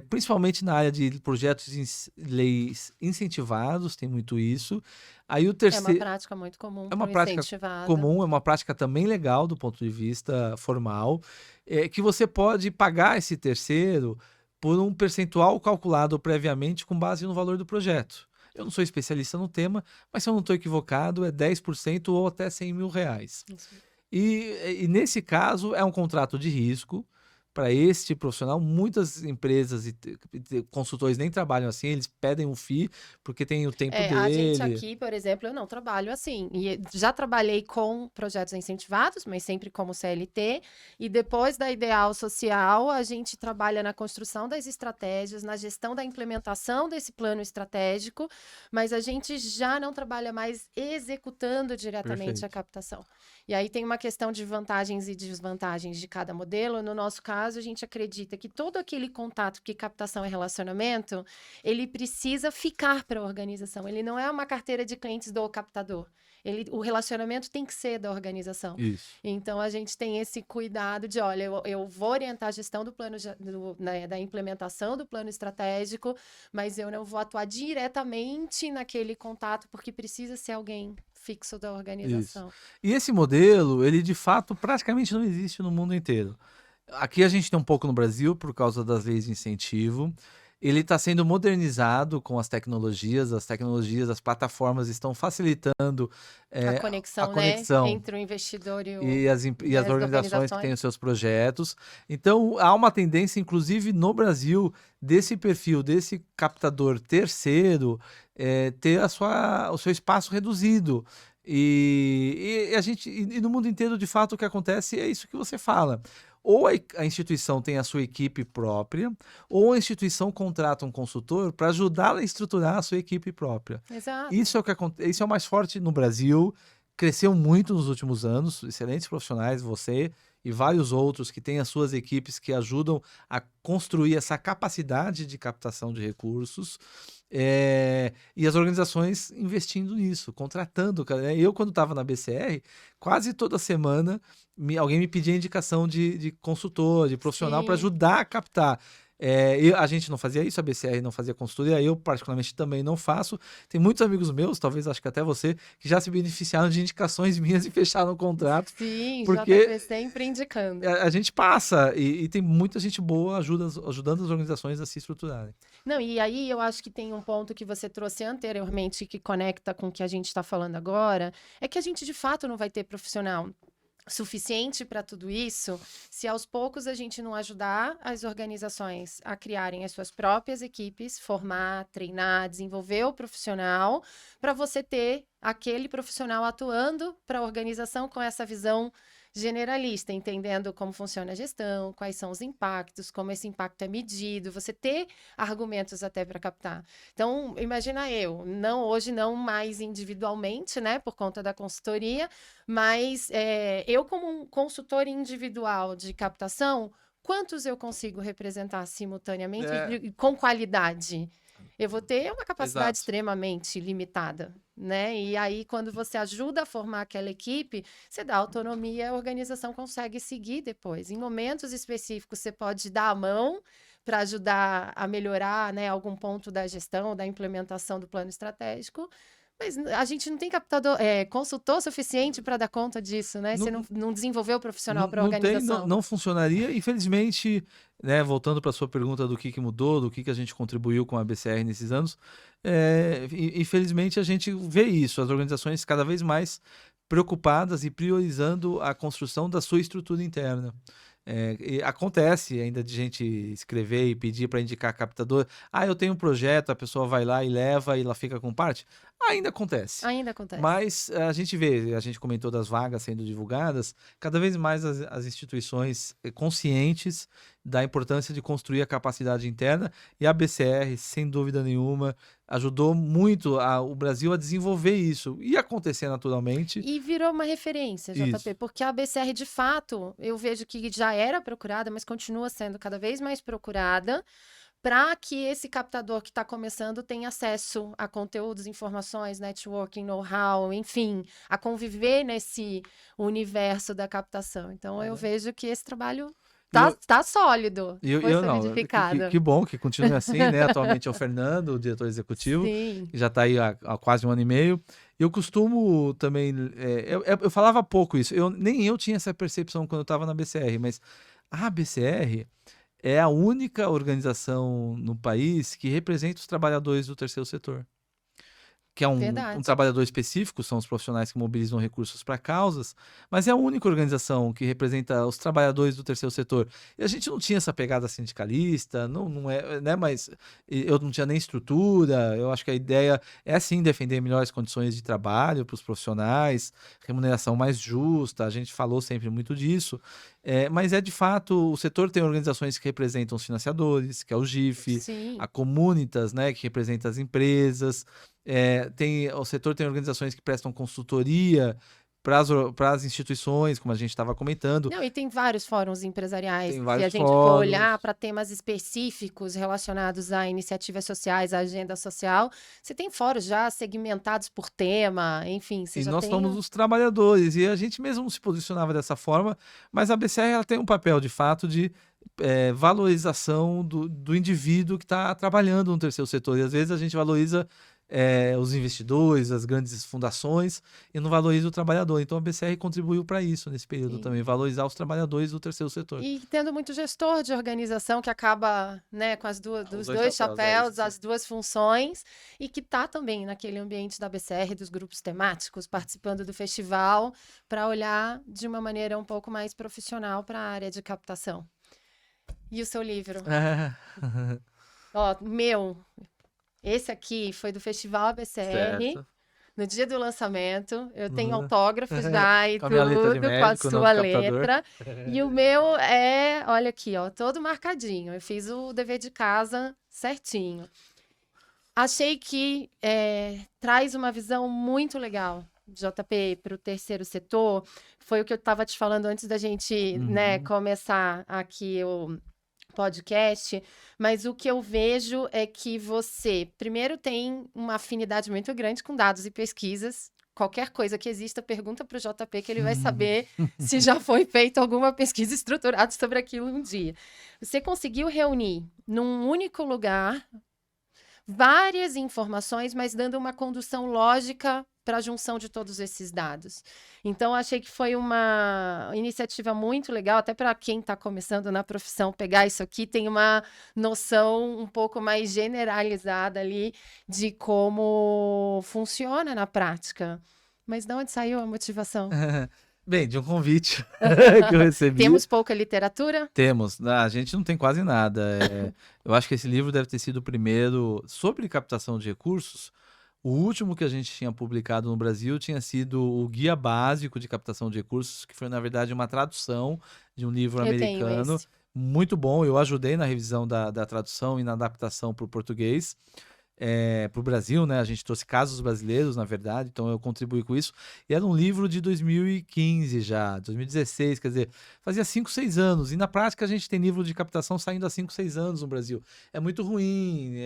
principalmente na área de projetos leis incentivados, tem muito isso. Aí o É uma terceiro prática muito comum é uma para o prática incentivado. comum, é uma prática também legal do ponto de vista formal, que você pode pagar esse terceiro por um percentual calculado previamente com base no valor do projeto. Eu não sou especialista no tema, mas se eu não estou equivocado, é 10% ou até R$ 100.000. Isso. E nesse caso, é um contrato de risco para este profissional. Muitas empresas e consultores nem trabalham assim, eles pedem um FII porque tem o tempo A gente dele. aqui, por exemplo, eu não trabalho assim. E já trabalhei com projetos incentivados, mas sempre como CLT. E depois da Ideal Social, a gente trabalha na construção das estratégias, na gestão da implementação desse plano estratégico, mas a gente já não trabalha mais executando diretamente a Perfeito. captação. E aí tem uma questão de vantagens e desvantagens de cada modelo. No nosso caso, a gente acredita que todo aquele contato, que captação é relacionamento, ele precisa ficar para a organização. Ele não é uma carteira de clientes do captador. o relacionamento tem que ser da organização. Isso. Então, a gente tem esse cuidado de, olha, eu vou orientar a gestão do plano, da implementação do plano estratégico, mas eu não vou atuar diretamente naquele contato, porque precisa ser alguém fixo da organização. E esse modelo, ele de fato praticamente não existe no mundo inteiro. Aqui a gente tem um pouco no Brasil por causa das leis de incentivo. Ele está sendo modernizado com as tecnologias, as plataformas estão facilitando A conexão, né, entre o investidor e as organizações que têm os seus projetos. Então, há uma tendência, inclusive no Brasil, desse perfil, desse captador terceiro, ter o seu espaço reduzido. E no mundo inteiro, de fato, o que acontece é isso que você fala. Ou a instituição tem a sua equipe própria, ou a instituição contrata um consultor para ajudá-la a estruturar a sua equipe própria. Exato. Isso é o mais forte no Brasil, cresceu muito nos últimos anos, excelentes profissionais, você e vários outros que têm as suas equipes que ajudam a construir essa capacidade de captação de recursos. E as organizações investindo nisso, contratando. Eu, quando estava na BCR, quase toda semana alguém me pedia indicação de consultor, de profissional para ajudar a captar. A gente não fazia isso, a BCR não fazia consultoria, eu particularmente também não faço. Tem muitos amigos meus, talvez acho que até você, que já se beneficiaram de indicações minhas e fecharam o contrato. Sim, porque JP sempre indicando. A gente passa e tem muita gente boa ajudando as organizações a se estruturarem. Não, e aí eu acho que tem um ponto que você trouxe anteriormente que conecta com o que a gente está falando agora, é que a gente de fato não vai ter profissional suficiente para tudo isso se aos poucos a gente não ajudar as organizações a criarem as suas próprias equipes, formar, treinar, desenvolver o profissional, para você ter aquele profissional atuando para a organização com essa visão generalista, entendendo como funciona a gestão, quais são os impactos, como esse impacto é medido, você ter argumentos até para captar. Então, imagina hoje não mais individualmente, né, por conta da consultoria, mas eu como um consultor individual de captação, quantos eu consigo representar simultaneamente com qualidade? Eu vou ter uma capacidade extremamente limitada, né? E aí, quando você ajuda a formar aquela equipe, você dá autonomia, a organização consegue seguir depois. Em momentos específicos, você pode dar a mão para ajudar a melhorar, né, algum ponto da gestão, da implementação do plano estratégico, mas a gente não tem consultor suficiente para dar conta disso, né? Você não desenvolveu o profissional para a organização. Não funcionaria. Infelizmente, né, voltando para a sua pergunta do que mudou, do que a gente contribuiu com a BCR nesses anos, infelizmente a gente vê isso, as organizações cada vez mais preocupadas e priorizando a construção da sua estrutura interna. E acontece ainda de gente escrever e pedir para indicar captador. Eu tenho um projeto, a pessoa vai lá e leva e ela fica com parte. Ainda acontece. Ainda acontece. Mas a gente comentou das vagas sendo divulgadas, cada vez mais as instituições conscientes da importância de construir a capacidade interna, e a BCR, sem dúvida nenhuma, ajudou muito o Brasil a desenvolver isso. Ia acontecer naturalmente. E virou uma referência, JP, isso. Porque a BCR, de fato, eu vejo que já era procurada, mas continua sendo cada vez mais procurada, para que esse captador que está começando tenha acesso a conteúdos, informações, networking, know-how, enfim, a conviver nesse universo da captação. Então, eu vejo que esse trabalho tá sólido, foi solidificado. Que bom que continue assim, né? Atualmente é o Fernando, o diretor executivo, que já está aí há quase 1 ano e meio. Eu costumo também... eu falava pouco isso, nem eu tinha essa percepção quando eu estava na BCR, mas a BCR é a única organização no país que representa os trabalhadores do terceiro setor. Que é um trabalhador específico, são os profissionais que mobilizam recursos para causas, mas é a única organização que representa os trabalhadores do terceiro setor. E a gente não tinha essa pegada sindicalista, não é, né? Mas eu não tinha nem estrutura. Eu acho que a ideia é sim defender melhores condições de trabalho para os profissionais, remuneração mais justa, a gente falou sempre muito disso. Mas de fato, o setor tem organizações que representam os financiadores, que é o GIF, a Comunitas, né, que representa as empresas. O setor tem organizações que prestam consultoria para as instituições, como a gente estava comentando. Não, e tem vários fóruns empresariais. Tem Se vários a gente for fóruns. olhar para temas específicos relacionados a iniciativas sociais, à agenda social, você tem fóruns já segmentados por tema, enfim, você E já nós tem... somos os trabalhadores, e a gente mesmo não se posicionava dessa forma, mas a BCR ela tem um papel, de fato, de valorização do indivíduo que está trabalhando no terceiro setor. E às vezes a gente valoriza os investidores, as grandes fundações, e não valoriza o trabalhador. Então a BCR contribuiu para isso nesse período E- também, valorizar os trabalhadores do terceiro setor. E tendo muito gestor de organização que acaba, né, com os Os dois chapéus, isso, as duas funções, e que está também naquele ambiente da BCR, dos grupos temáticos, participando do festival, para olhar de uma maneira um pouco mais profissional para a área de captação. E o seu livro? Ó, esse aqui foi do Festival ABCR, Certo. no dia do lançamento. Eu tenho Uhum. autógrafos já e Com a minha letra de tudo, com a médico, não sua do captador. letra. E o meu é, olha aqui, ó, todo marcadinho. Eu fiz o dever de casa certinho. Achei que traz uma visão muito legal, JP, para o terceiro setor. Foi o que eu estava te falando antes da gente, né, começar aqui o podcast, mas o que eu vejo é que você, primeiro, tem uma afinidade muito grande com dados e pesquisas. Qualquer coisa que exista, pergunta para o JP que ele vai saber se já foi feita alguma pesquisa estruturada sobre aquilo um dia. Você conseguiu reunir num único lugar várias informações, mas dando uma condução lógica para a junção de todos esses dados. Então, achei que foi uma iniciativa muito legal, até para quem está começando na profissão, pegar isso aqui, tem uma noção um pouco mais generalizada ali de como funciona na prática. Mas de onde saiu a motivação? Bem, de um convite que eu recebi. Temos pouca literatura? Temos. A gente não tem quase nada. Eu acho que esse livro deve ter sido o primeiro sobre captação de recursos. O último que a gente tinha publicado no Brasil tinha sido o Guia Básico de Captação de Recursos, que foi, na verdade, uma tradução de um livro Eu tenho americano. esse. Muito bom. Eu ajudei na revisão da tradução e na adaptação para o português. Para o Brasil, né? A gente trouxe casos brasileiros, na verdade, então eu contribuí com isso. E era um livro de 2015 já, 2016, quer dizer, fazia 5, 6 anos. E na prática a gente tem livro de captação saindo há 5, 6 anos no Brasil. É muito ruim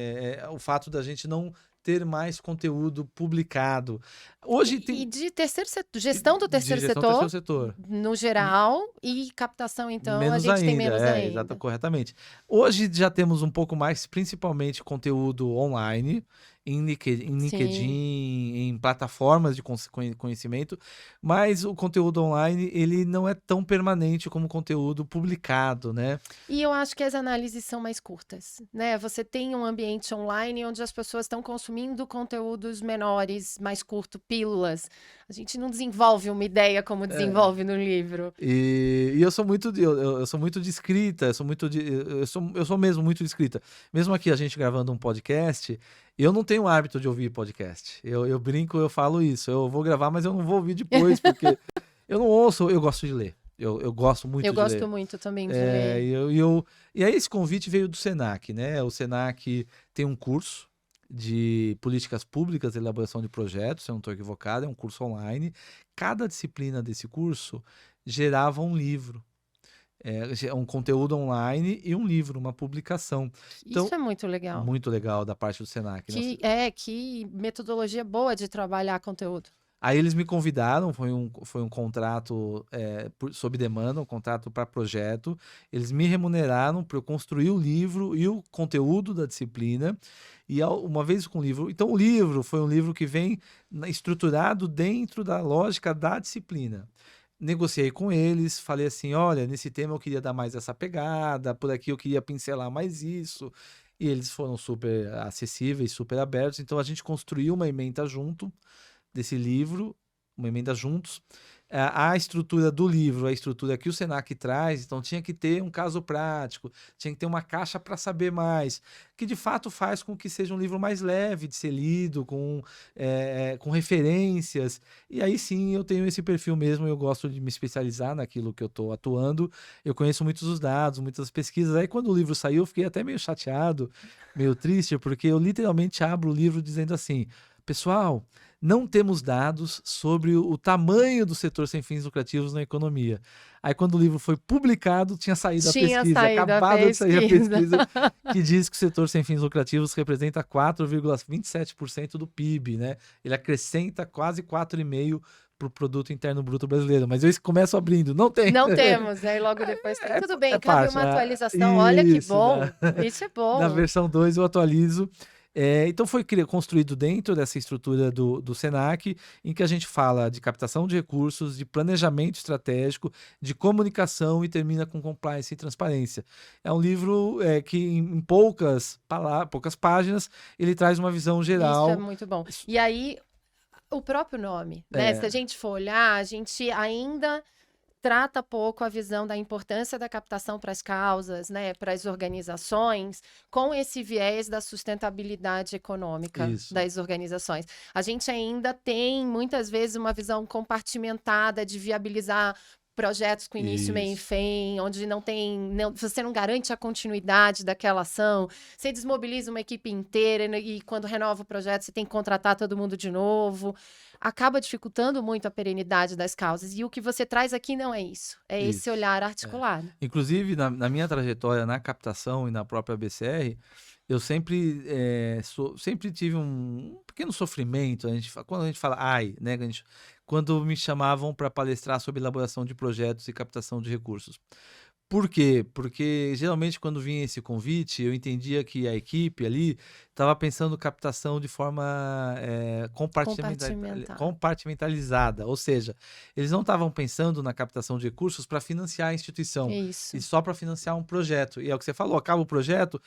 o fato da gente não ter mais conteúdo publicado. Hoje tem... E de terceiro setor, gestão do terceiro de gestão setor, do terceiro setor. no geral, e captação, então, Menos a gente tem ainda, menos ainda. Exato, corretamente. Hoje já temos um pouco mais, principalmente conteúdo online, em LinkedIn, em plataformas de conhecimento, mas o conteúdo online, ele não é tão permanente como o conteúdo publicado, né? E eu acho que as análises são mais curtas, né? Você tem um ambiente online onde as pessoas estão consumindo conteúdos menores, mais curto, pílulas. A gente não desenvolve uma ideia como desenvolve no livro. E eu sou muito eu sou muito de escrita, eu sou mesmo muito de escrita. Mesmo aqui a gente gravando um podcast, eu não tenho o hábito de ouvir podcast. Eu brinco, eu falo isso. Eu vou gravar, mas eu não vou ouvir depois, porque eu não ouço, eu gosto de ler. Eu gosto muito de ler. Eu gosto muito também de ler. E aí esse convite veio do Senac, né? O Senac tem um curso de políticas públicas e elaboração de projetos, se eu não estou equivocado, é um curso online. Cada disciplina desse curso gerava um livro. Um conteúdo online e um livro, uma publicação. Então, isso é muito legal. Muito legal da parte do Senac. Que metodologia boa de trabalhar conteúdo. Aí eles me convidaram, foi um contrato sob demanda, um contrato para projeto. Eles me remuneraram para eu construir o livro e o conteúdo da disciplina. E uma vez com o livro... Então o livro foi um livro que vem estruturado dentro da lógica da disciplina. Negociei com eles, falei assim, olha, nesse tema eu queria dar mais essa pegada, por aqui eu queria pincelar mais isso. E eles foram super acessíveis, super abertos. Então a gente construiu uma ementa junto desse livro, uma emenda juntos. A estrutura do livro, a estrutura que o Senac traz, então tinha que ter um caso prático, tinha que ter uma caixa para saber mais, que de fato faz com que seja um livro mais leve de ser lido, com referências. E aí sim eu tenho esse perfil mesmo, eu gosto de me especializar naquilo que eu estou atuando, eu conheço muitos dos dados, muitas pesquisas. Aí quando o livro saiu eu fiquei até meio chateado, meio triste, porque eu literalmente abro o livro dizendo assim, pessoal, não temos dados sobre o tamanho do setor sem fins lucrativos na economia. Aí, quando o livro foi publicado, tinha saído a Tinha pesquisa, saído a acabado de sair a pesquisa. pesquisa, que diz que o setor sem fins lucrativos representa 4,27% do PIB, né? Ele acrescenta quase 4,5% para o produto interno bruto brasileiro. Mas eu começo abrindo, não tem. Não temos, aí logo depois tem. Tudo bem, cabe parte. uma atualização. Olha que bom. Isso é bom. Na versão 2 eu atualizo. Então foi construído dentro dessa estrutura do Senac, em que a gente fala de captação de recursos, de planejamento estratégico, de comunicação e termina com compliance e transparência. É um livro que em poucas páginas ele traz uma visão geral. Isso é muito bom. E aí, o próprio nome, né? Se a gente for olhar, a gente ainda trata pouco a visão da importância da captação para as causas, né, para as organizações, com esse viés da sustentabilidade econômica das organizações. A gente ainda tem, muitas vezes, uma visão compartimentada de viabilizar projetos com início, meio e fim, onde você não garante a continuidade daquela ação, você desmobiliza uma equipe inteira e quando renova o projeto você tem que contratar todo mundo de novo. Acaba dificultando muito a perenidade das causas. E o que você traz aqui não é isso. É esse olhar articulado. Inclusive, na minha trajetória na captação e na própria BCR, eu sempre tive um pequeno sofrimento. Quando a gente fala né? Quando me chamavam para palestrar sobre elaboração de projetos e captação de recursos. Por quê? Porque geralmente quando vinha esse convite, eu entendia que a equipe ali estava pensando captação de forma compartimentalizada, ou seja, eles não estavam pensando na captação de recursos para financiar a instituição, e só para financiar um projeto. E é o que você falou, acaba o projeto,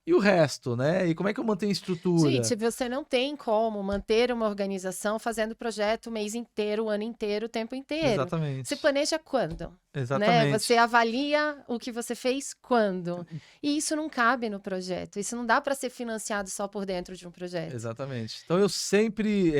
e o resto, né? E como é que eu mantenho a estrutura? Gente, você não tem como manter uma organização fazendo projeto o mês inteiro, o ano inteiro, o tempo inteiro. Exatamente. Você planeja quando? Exatamente. Né? Você avalia o que você fez quando? E isso não cabe no projeto. Isso não dá para ser financiado só por dentro de um projeto. Exatamente. Então, eu sempre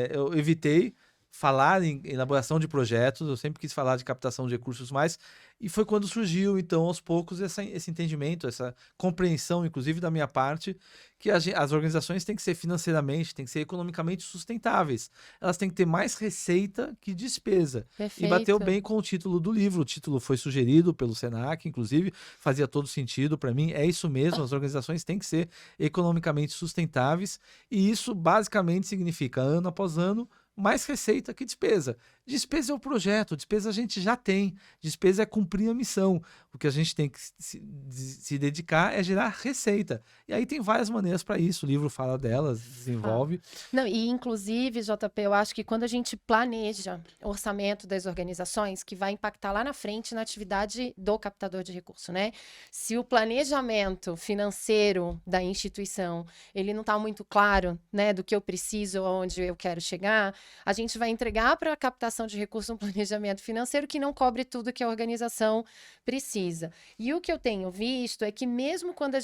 eu evitei falar em elaboração de projetos, eu sempre quis falar de captação de recursos mais, e foi quando surgiu, então, aos poucos, esse entendimento, essa compreensão, inclusive da minha parte, que as organizações têm que ser financeiramente, têm que ser economicamente sustentáveis. Elas têm que ter mais receita que despesa. Perfeito. E bateu bem com o título do livro. O título foi sugerido pelo Senac, inclusive, fazia todo sentido para mim. É isso mesmo, as organizações têm que ser economicamente sustentáveis, e isso basicamente significa, ano após ano, mais receita que despesa. Despesa é o projeto, despesa a gente já tem, despesa é cumprir a missão. O que a gente tem que se dedicar é gerar receita. E aí tem várias maneiras para isso, o livro fala delas, desenvolve. Não, e inclusive, JP, eu acho que quando a gente planeja o orçamento das organizações, que vai impactar lá na frente na atividade do captador de recurso, né? Se o planejamento financeiro da instituição, ele não está muito claro, né, do que eu preciso, onde eu quero chegar, a gente vai entregar para a captação de recursos um planejamento financeiro que não cobre tudo que a organização precisa. E o que eu tenho visto é que mesmo quando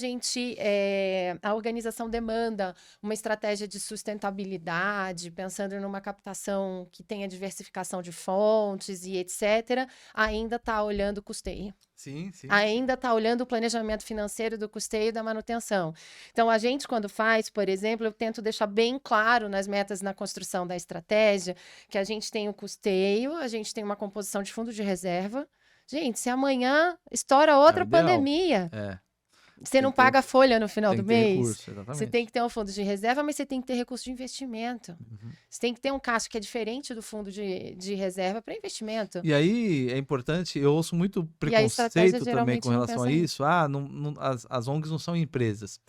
a organização demanda uma estratégia de sustentabilidade, pensando numa captação que tenha diversificação de fontes e etc., ainda está olhando o custeio. Sim, sim. Ainda está olhando o planejamento financeiro do custeio e da manutenção. Então, a gente, quando faz, por exemplo, eu tento deixar bem claro nas metas na construção da estratégia que a gente tem o custeio, a gente tem uma composição de fundo de reserva. Gente, se amanhã estoura outra pandemia... Você não paga a folha no final do mês. Você tem que ter um fundo de reserva, mas você tem que ter recurso de investimento. Você tem que ter um caixa que é diferente do fundo de reserva para investimento. E aí é importante, eu ouço muito preconceito também com relação a isso. As ONGs não são empresas.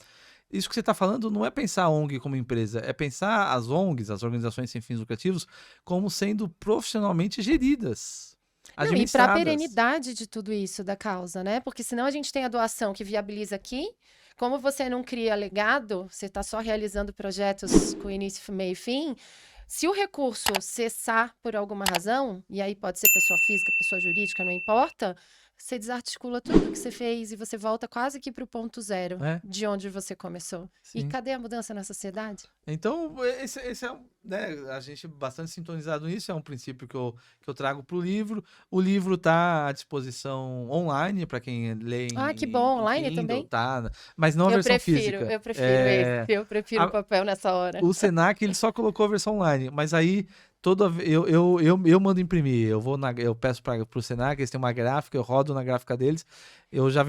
Isso que você está falando não é pensar a ONG como empresa, é pensar as ONGs, as organizações sem fins lucrativos, como sendo profissionalmente geridas. Não, e para a perenidade de tudo isso da causa, né? Porque senão a gente tem a doação que viabiliza aqui. Como você não cria legado, você está só realizando projetos com início, meio e fim. Se o recurso cessar por alguma razão, e aí pode ser pessoa física, pessoa jurídica, não importa, você desarticula tudo que você fez e você volta quase que para o ponto zero É, de onde você começou. E sim. cadê a mudança na sociedade? Então, esse é, né, a gente bastante sintonizado nisso, é um princípio que eu trago para o livro. O livro está à disposição online para quem lê Ah, que em, bom, em online Kindle, também? tá? Mas não a versão física. Eu prefiro esse, É, eu prefiro o a- papel nessa hora. o Senac ele só colocou a versão online, mas aí eu mando imprimir. Eu peço para o Senac, eles têm uma gráfica, eu rodo na gráfica deles. Eu já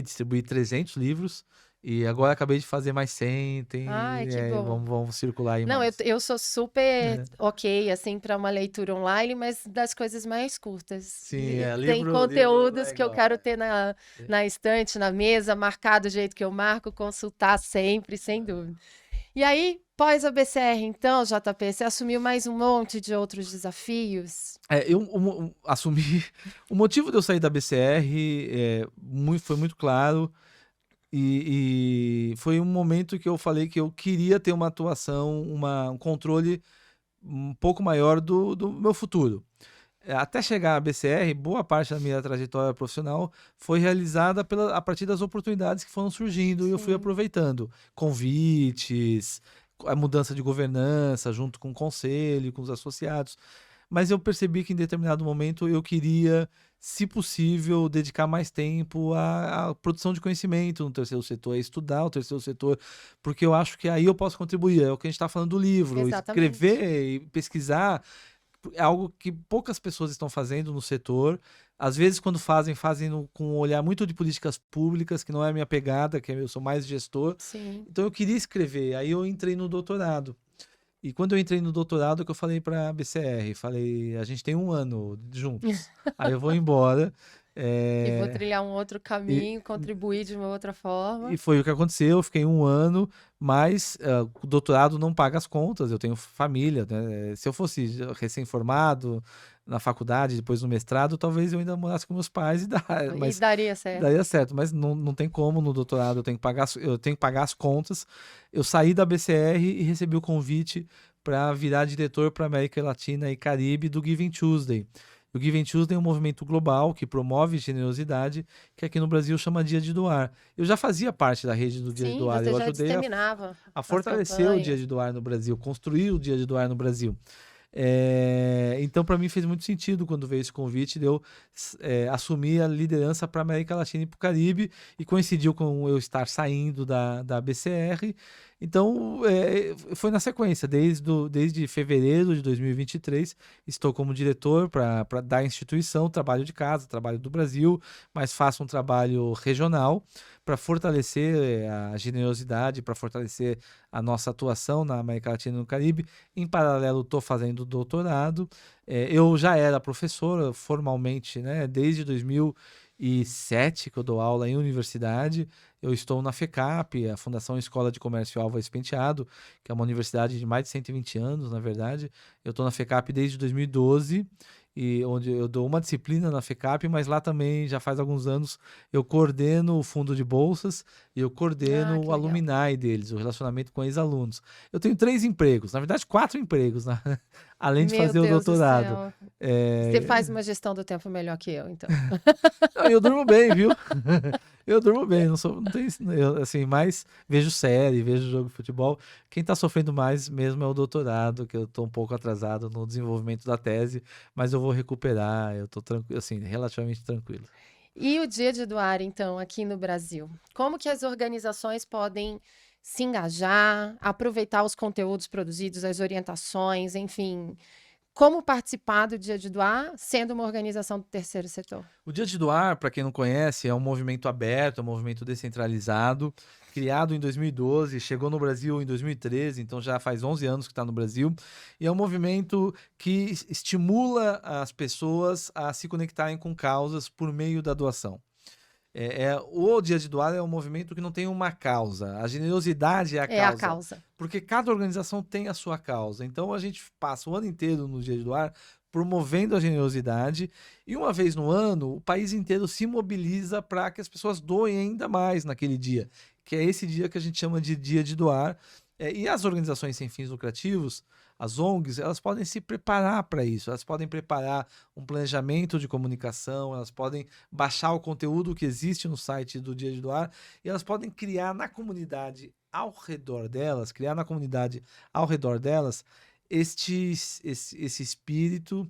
distribuí 300 livros. E agora acabei de fazer mais 100, Ai, que bom. vamos circular aí Não, mais. eu sou super É. ok, assim, para uma leitura online, mas das coisas mais curtas. Sim, Tem livro é conteúdos que eu igual. quero ter na estante, na mesa, marcar do jeito que eu marco, consultar sempre, sem dúvida. E aí, pós a BCR, então, JP, você assumiu mais um monte de outros desafios? Eu assumi. O motivo de eu sair da BCR foi muito claro. E foi um momento que eu falei que eu queria ter uma atuação, um controle um pouco maior do meu futuro. Até chegar à BCR, boa parte da minha trajetória profissional foi realizada a partir das oportunidades que foram surgindo e eu fui Sim. aproveitando. Convites, a mudança de governança junto com o conselho, com os associados. Mas eu percebi que em determinado momento eu queria, se possível, dedicar mais tempo à produção de conhecimento no terceiro setor, a estudar o terceiro setor, porque eu acho que aí eu posso contribuir. É o que a gente está falando do livro, Exatamente. escrever e pesquisar é algo que poucas pessoas estão fazendo no setor. Às vezes, quando fazem com um olhar muito de políticas públicas, que não é a minha pegada, que eu sou mais gestor. Sim. Então, eu queria escrever. Aí eu entrei no doutorado. E quando eu entrei no doutorado, que eu falei para a BCR, falei, a gente tem 1 ano juntos. Aí eu vou embora. E vou é, trilhar um outro e, caminho, contribuir de uma outra forma. e foi o que aconteceu. Eu fiquei 1 ano, mas o doutorado não paga as contas. Eu tenho família, né? Se eu fosse recém-formado na faculdade, depois no mestrado, talvez eu ainda morasse com meus pais E mas daria certo. daria certo. Mas não tem como no doutorado. Eu tenho que pagar as contas. Eu saí da BCR e recebi o convite para virar diretor para América Latina e Caribe do Giving Tuesday. O Giving Tuesday é um movimento global que promove generosidade, que aqui no Brasil chama Dia de Doar. Eu já fazia parte da rede do Dia de Sim, Doar, você eu já ajudei disseminava a as fortalecer o Dia campanhas. de Doar no Brasil, construir o Dia de Doar no Brasil. Então, para mim, fez muito sentido quando veio esse convite de eu assumir a liderança para a América Latina e para o Caribe, e coincidiu com eu estar saindo da BCR. Então, foi na sequência, desde fevereiro de 2023, estou como diretor da instituição, trabalho de casa, trabalho do Brasil, mas faço um trabalho regional para fortalecer a generosidade, para fortalecer a nossa atuação na América Latina e no Caribe. Em paralelo, estou fazendo doutorado. Eu já era professor formalmente, né, desde 2007, que eu dou aula em universidade. Eu estou na FECAP, a Fundação Escola de Comércio Álvares Penteado, que é uma universidade de mais de 120 anos, na verdade. Eu estou na FECAP desde 2012, e onde eu dou uma disciplina na FECAP, mas lá também já faz alguns anos eu coordeno o fundo de bolsas e eu Ah, coordeno que o legal. alumni deles, o relacionamento com ex-alunos. Eu tenho 3 empregos, na verdade 4 empregos, né? Além de Meu fazer o Deus do doutorado. céu. Você É, faz uma gestão do tempo melhor que eu, então. Não, eu durmo bem, viu? Eu durmo bem, não tenho, assim, mais vejo série, vejo jogo de futebol. Quem tá sofrendo mais mesmo é o doutorado, que eu tô um pouco atrasado no desenvolvimento da tese, mas eu vou recuperar, eu tô tranquilo, assim, relativamente tranquilo. E o Dia de Doar, então, aqui no Brasil? Como que as organizações podem se engajar, aproveitar os conteúdos produzidos, as orientações, enfim, como participar do Dia de Doar sendo uma organização do terceiro setor? O Dia de Doar, para quem não conhece, é um movimento aberto, é um movimento descentralizado, criado em 2012, chegou no Brasil em 2013, então já faz 11 anos que está no Brasil, e é um movimento que estimula as pessoas a se conectarem com causas por meio da doação. O Dia de Doar é um movimento que não tem uma causa. A generosidade é a É a causa. causa. Porque cada organização tem a sua causa. Então a gente passa o ano inteiro no Dia de Doar promovendo a generosidade. E uma vez no ano, o país inteiro se mobiliza para que as pessoas doem ainda mais naquele dia. Que é esse dia que a gente chama de Dia de Doar. E as organizações sem fins lucrativos, as ONGs, elas podem se preparar para isso, elas podem preparar um planejamento de comunicação, elas podem baixar o conteúdo que existe no site do Dia de Doar e elas podem criar na comunidade ao redor delas, esse espírito,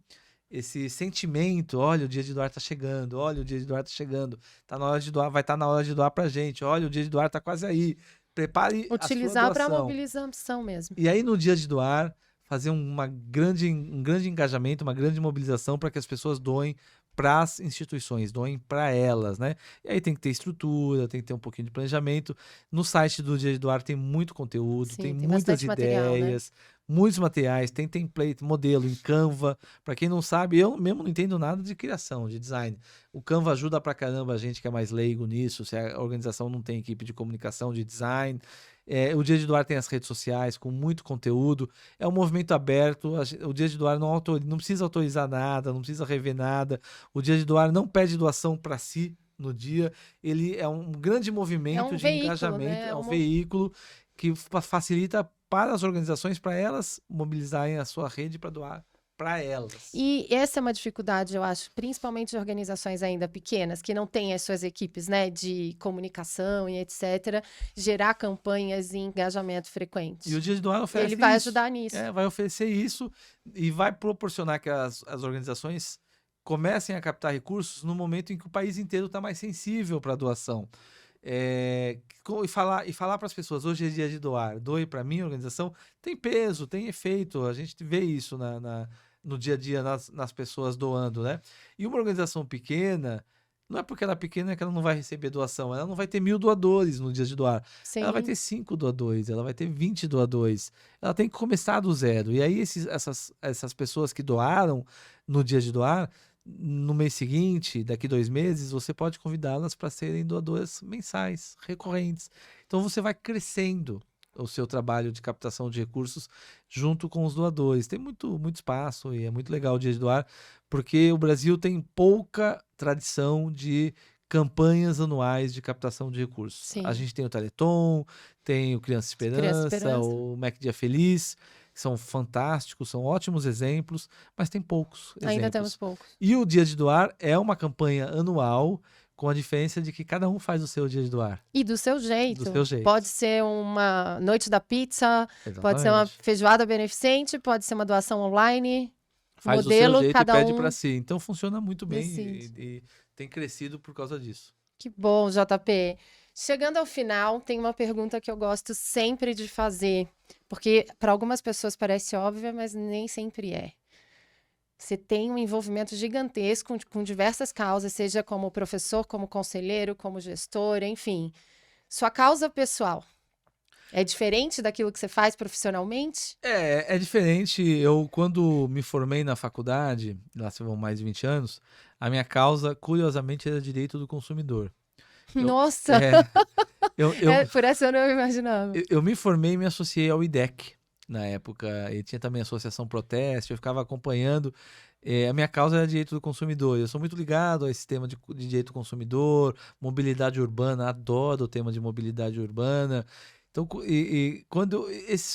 esse sentimento, olha, o dia de doar tá chegando, olha, o dia de doar tá chegando, tá na hora de doar, vai estar na hora de doar pra gente, olha, o dia de doar tá quase aí, prepare a sua Utilizar para doação. mobilização mesmo. E aí no dia de doar, fazer um grande engajamento, uma grande mobilização para que as pessoas doem para as instituições, doem para elas, né? E aí tem que ter estrutura, tem que ter um pouquinho de planejamento. No site do Dia de Doar tem muito conteúdo, tem Sim, tem muitas bastante material, né? ideias, muitos materiais, tem template, modelo em Canva. Para quem não sabe, eu mesmo não entendo nada de criação, de design. O Canva ajuda pra caramba a gente que é mais leigo nisso, se a organização não tem equipe de comunicação, de design. O Dia de Doar tem as redes sociais com muito conteúdo. É um movimento aberto. O Dia de Doar não precisa autorizar nada, não precisa rever nada. O Dia de Doar não pede doação para si no dia. Ele é um grande movimento de veículo, engajamento. né? É um veículo que facilita para as organizações, para elas mobilizarem a sua rede para doar para elas. E essa é uma dificuldade, eu acho, principalmente de organizações ainda pequenas, que não têm as suas equipes, né, de comunicação e etc., gerar campanhas e engajamento frequente. E o Dia de Doar oferece Ele vai isso. ajudar nisso. Vai oferecer isso e vai proporcionar que as organizações comecem a captar recursos no momento em que o país inteiro está mais sensível para a doação. E falar para as pessoas, hoje é dia de doar, doe para mim, organização, tem peso, tem efeito, a gente vê isso no dia a dia nas pessoas doando, né? E uma organização pequena, não é porque ela é pequena que ela não vai receber doação, ela não vai ter 1000 doadores no dia de doar, Sim. ela vai ter 5 doadores, ela vai ter 20 doadores, ela tem que começar do zero, e aí essas pessoas que doaram no dia de doar, no mês seguinte, daqui 2 meses, você pode convidá-las para serem doadoras mensais, recorrentes. Então você vai crescendo o seu trabalho de captação de recursos junto com os doadores. Tem muito espaço e é muito legal o Dia de Doar, porque o Brasil tem pouca tradição de campanhas anuais de captação de recursos. Sim. A gente tem o Teleton, tem o Criança Esperança, o MEC Dia Feliz, que são fantásticos, são ótimos exemplos, mas tem poucos exemplos. Ainda temos poucos. E o Dia de Doar é uma campanha anual, com a diferença de que cada um faz o seu Dia de doar. E do seu jeito. Do seu jeito. Pode ser uma noite da pizza, Exatamente. pode ser uma feijoada beneficente, pode ser uma doação online. Faz modelo, o seu jeito cada e pede um para si. Então funciona muito bem decide. e tem crescido por causa disso. Que bom, JP. Chegando ao final, tem uma pergunta que eu gosto sempre de fazer, porque para algumas pessoas parece óbvia, mas nem sempre é. Você tem um envolvimento gigantesco com diversas causas, seja como professor, como conselheiro, como gestor, enfim. Sua causa pessoal é diferente daquilo que você faz profissionalmente? É diferente. Eu, quando me formei na faculdade, lá se vão mais de 20 anos, a minha causa, curiosamente, era direito do consumidor. Nossa! Por essa eu não imaginava. Eu me formei e me associei ao IDEC na época, e tinha também a Associação Proteste, eu ficava acompanhando. A minha causa era direito do consumidor. Eu sou muito ligado a esse tema de direito do consumidor, mobilidade urbana, adoro o tema de mobilidade urbana. Então,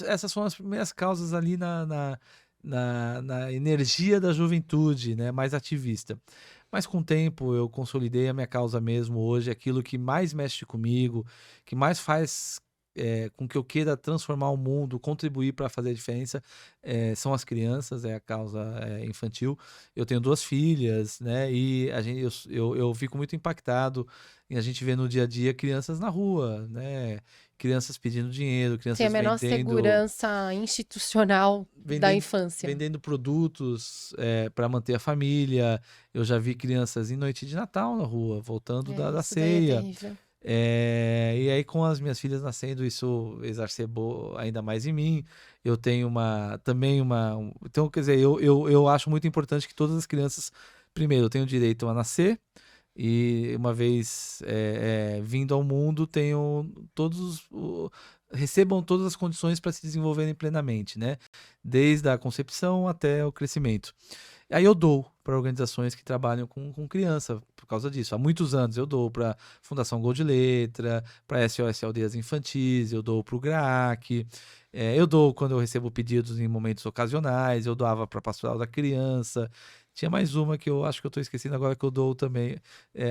essas foram as primeiras causas ali na energia da juventude, né, mais ativista. Mas com o tempo eu consolidei a minha causa mesmo hoje, aquilo que mais mexe comigo, que mais faz com que eu queira transformar o mundo, contribuir para fazer a diferença, são as crianças, é a causa infantil. Eu tenho 2 filhas, né? E eu fico muito impactado em a gente ver no dia a dia crianças na rua, né? Crianças pedindo dinheiro, crianças Tem a menor vendendo, segurança institucional da infância. vendendo produtos para manter a família. Eu já vi crianças em noite de Natal na rua, voltando da Isso daí é ceia. terrível. E aí, com as minhas filhas nascendo, isso exacerbou ainda mais em mim. Eu tenho Então, quer dizer, eu acho muito importante que todas as crianças, primeiro, tenham direito a nascer, e uma vez vindo ao mundo, recebam todas as condições para se desenvolverem plenamente, né? Desde a concepção até o crescimento. Aí eu dou para organizações que trabalham com criança por causa disso. Há muitos anos eu dou para Fundação Gol de Letra, para SOS Aldeias Infantis, eu dou para o GRAAC, eu dou quando eu recebo pedidos em momentos ocasionais, eu doava para Pastoral da Criança. Tinha mais uma que eu acho que eu estou esquecendo agora que eu dou também.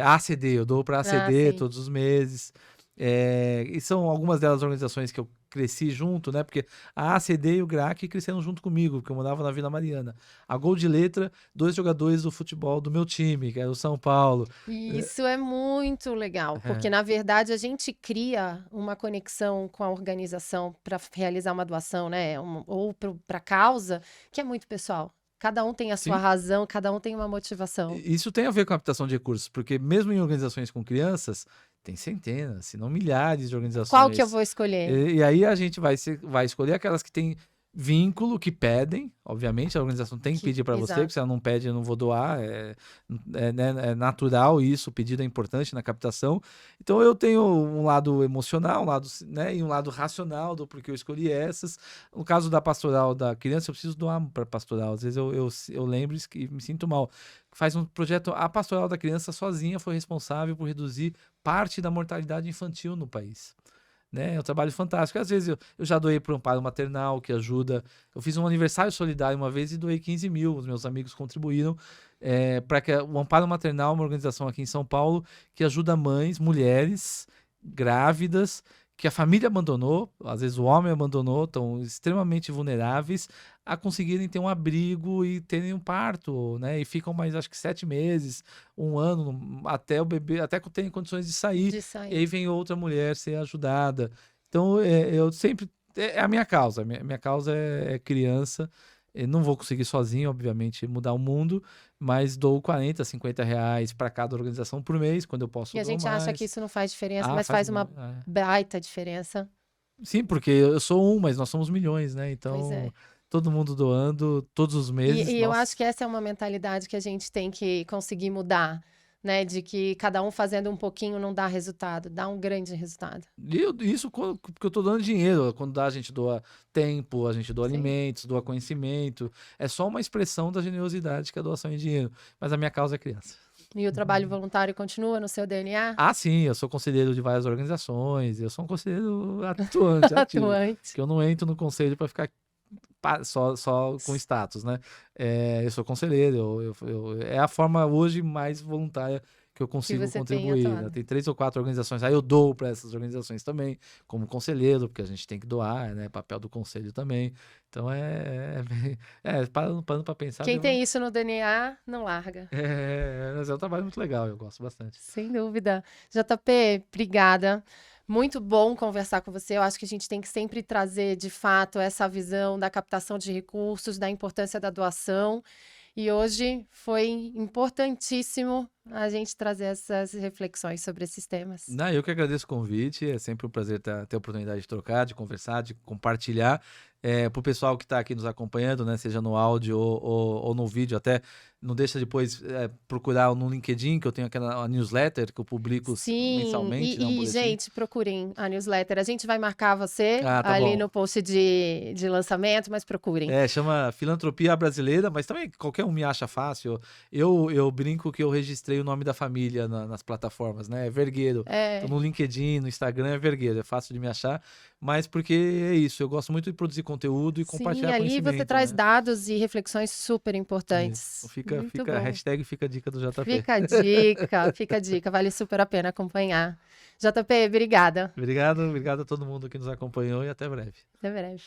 ACD, eu dou para Ah, ACD sim. todos os meses. E são algumas delas organizações que eu cresci junto, né? Porque a ACD e o GRAAC cresceram junto comigo, porque eu morava na Vila Mariana. A Gol de Letra, 2 jogadores do futebol do meu time, que era o São Paulo. E isso é muito legal, porque É, na verdade a gente cria uma conexão com a organização para realizar uma doação, né? Ou para causa, que é muito pessoal. Cada um tem a sua sim. razão, cada um tem uma motivação. Isso tem a ver com a captação de recursos, porque mesmo em organizações com crianças, tem centenas, se não milhares de Qual que eu organizações. vou escolher? E aí a gente vai escolher aquelas que têm vínculo, que pedem, obviamente, a organização tem que pedir para você, porque Exato. se ela não pede, eu não vou doar, né, é natural isso, o pedido é importante na captação. Então eu tenho um lado emocional, um lado, né, e um lado racional do porquê eu escolhi essas. No caso da Pastoral da Criança, eu preciso doar para Pastoral, às vezes eu lembro e me sinto mal. Faz um projeto, a Pastoral da Criança sozinha foi responsável por reduzir parte da mortalidade infantil no país. Né? É um trabalho fantástico. Às vezes eu já doei para o Amparo Maternal, que ajuda. Eu fiz um aniversário solidário uma vez e doei 15 mil. Os meus amigos contribuíram para que o Amparo Maternal, uma organização aqui em São Paulo, que ajuda mães, mulheres grávidas, que a família abandonou, às vezes o homem abandonou, estão extremamente vulneráveis, a conseguirem ter um abrigo e terem um parto, né? E ficam mais, acho que 7 meses, um ano, até o bebê, até que tenha condições de sair. De E aí sair. vem outra mulher ser ajudada. Então, eu sempre. É a minha causa. Minha causa é criança. Eu não vou conseguir sozinho, obviamente, mudar o mundo, mas dou 40, 50 reais para cada organização por mês, quando eu posso E a dou gente acha que mais. isso não faz diferença, Ah, mas faz. faz uma baita diferença. Sim, porque eu sou um, mas nós somos milhões, né? Pois Então, é. todo mundo doando todos os meses, E eu acho nossa. que essa é uma mentalidade que a gente tem que conseguir mudar, né? De que cada um fazendo um pouquinho não dá resultado, dá um grande resultado. Isso porque eu tô dando dinheiro. Quando dá, a gente doa tempo, a gente doa Sim. alimentos, doa conhecimento. É só uma expressão da generosidade que é a doação em dinheiro. Mas a minha causa é criança. E o trabalho voluntário continua no seu DNA? Ah, sim, eu sou conselheiro de várias organizações, eu sou um conselheiro atuante, ativo, Atuante. que eu não entro no conselho para ficar só com status, né? Eu sou conselheiro, é a forma hoje mais voluntária que eu Que consigo você tem contribuir, né? atuado. Tem 3 ou 4 organizações, aí eu dou para essas organizações também, como conselheiro, porque a gente tem que doar, né? Papel do conselho também. Então parando para pensar, Quem tem isso no DNA, não larga. mas é um trabalho muito legal, eu gosto bastante. Sem dúvida. JP, obrigada. Muito bom conversar com você. Eu acho que a gente tem que sempre trazer, de fato, essa visão da captação de recursos, da importância da doação. E hoje foi importantíssimo a gente trazer essas reflexões sobre esses temas. Não, eu que agradeço o convite, é sempre um prazer ter a oportunidade de trocar, de conversar, de compartilhar. Para o pessoal que está aqui nos acompanhando, né, seja no áudio ou no vídeo, até não deixa depois procurar no LinkedIn, que eu tenho aquela newsletter que eu publico Sim, mensalmente, né, um boletim. gente, procurem a newsletter. A gente vai marcar você Ah, tá ali bom. no post de lançamento, mas procurem. Chama Filantropia Brasileira, mas também qualquer um me acha fácil. Eu brinco que eu registrei o nome da família nas plataformas, né? É Vergueiro. Então É, no LinkedIn, no Instagram é Vergueiro, é fácil de me achar, mas porque é isso, eu gosto muito de produzir conteúdo e sim, compartilhar ali você conhecimento, traz né? dados e reflexões super Isso. importantes. Muito A bom. hashtag fica a dica do JP. Fica a dica, vale super a pena acompanhar. JP, obrigada. Obrigado a todo mundo que nos acompanhou e até breve. Até breve.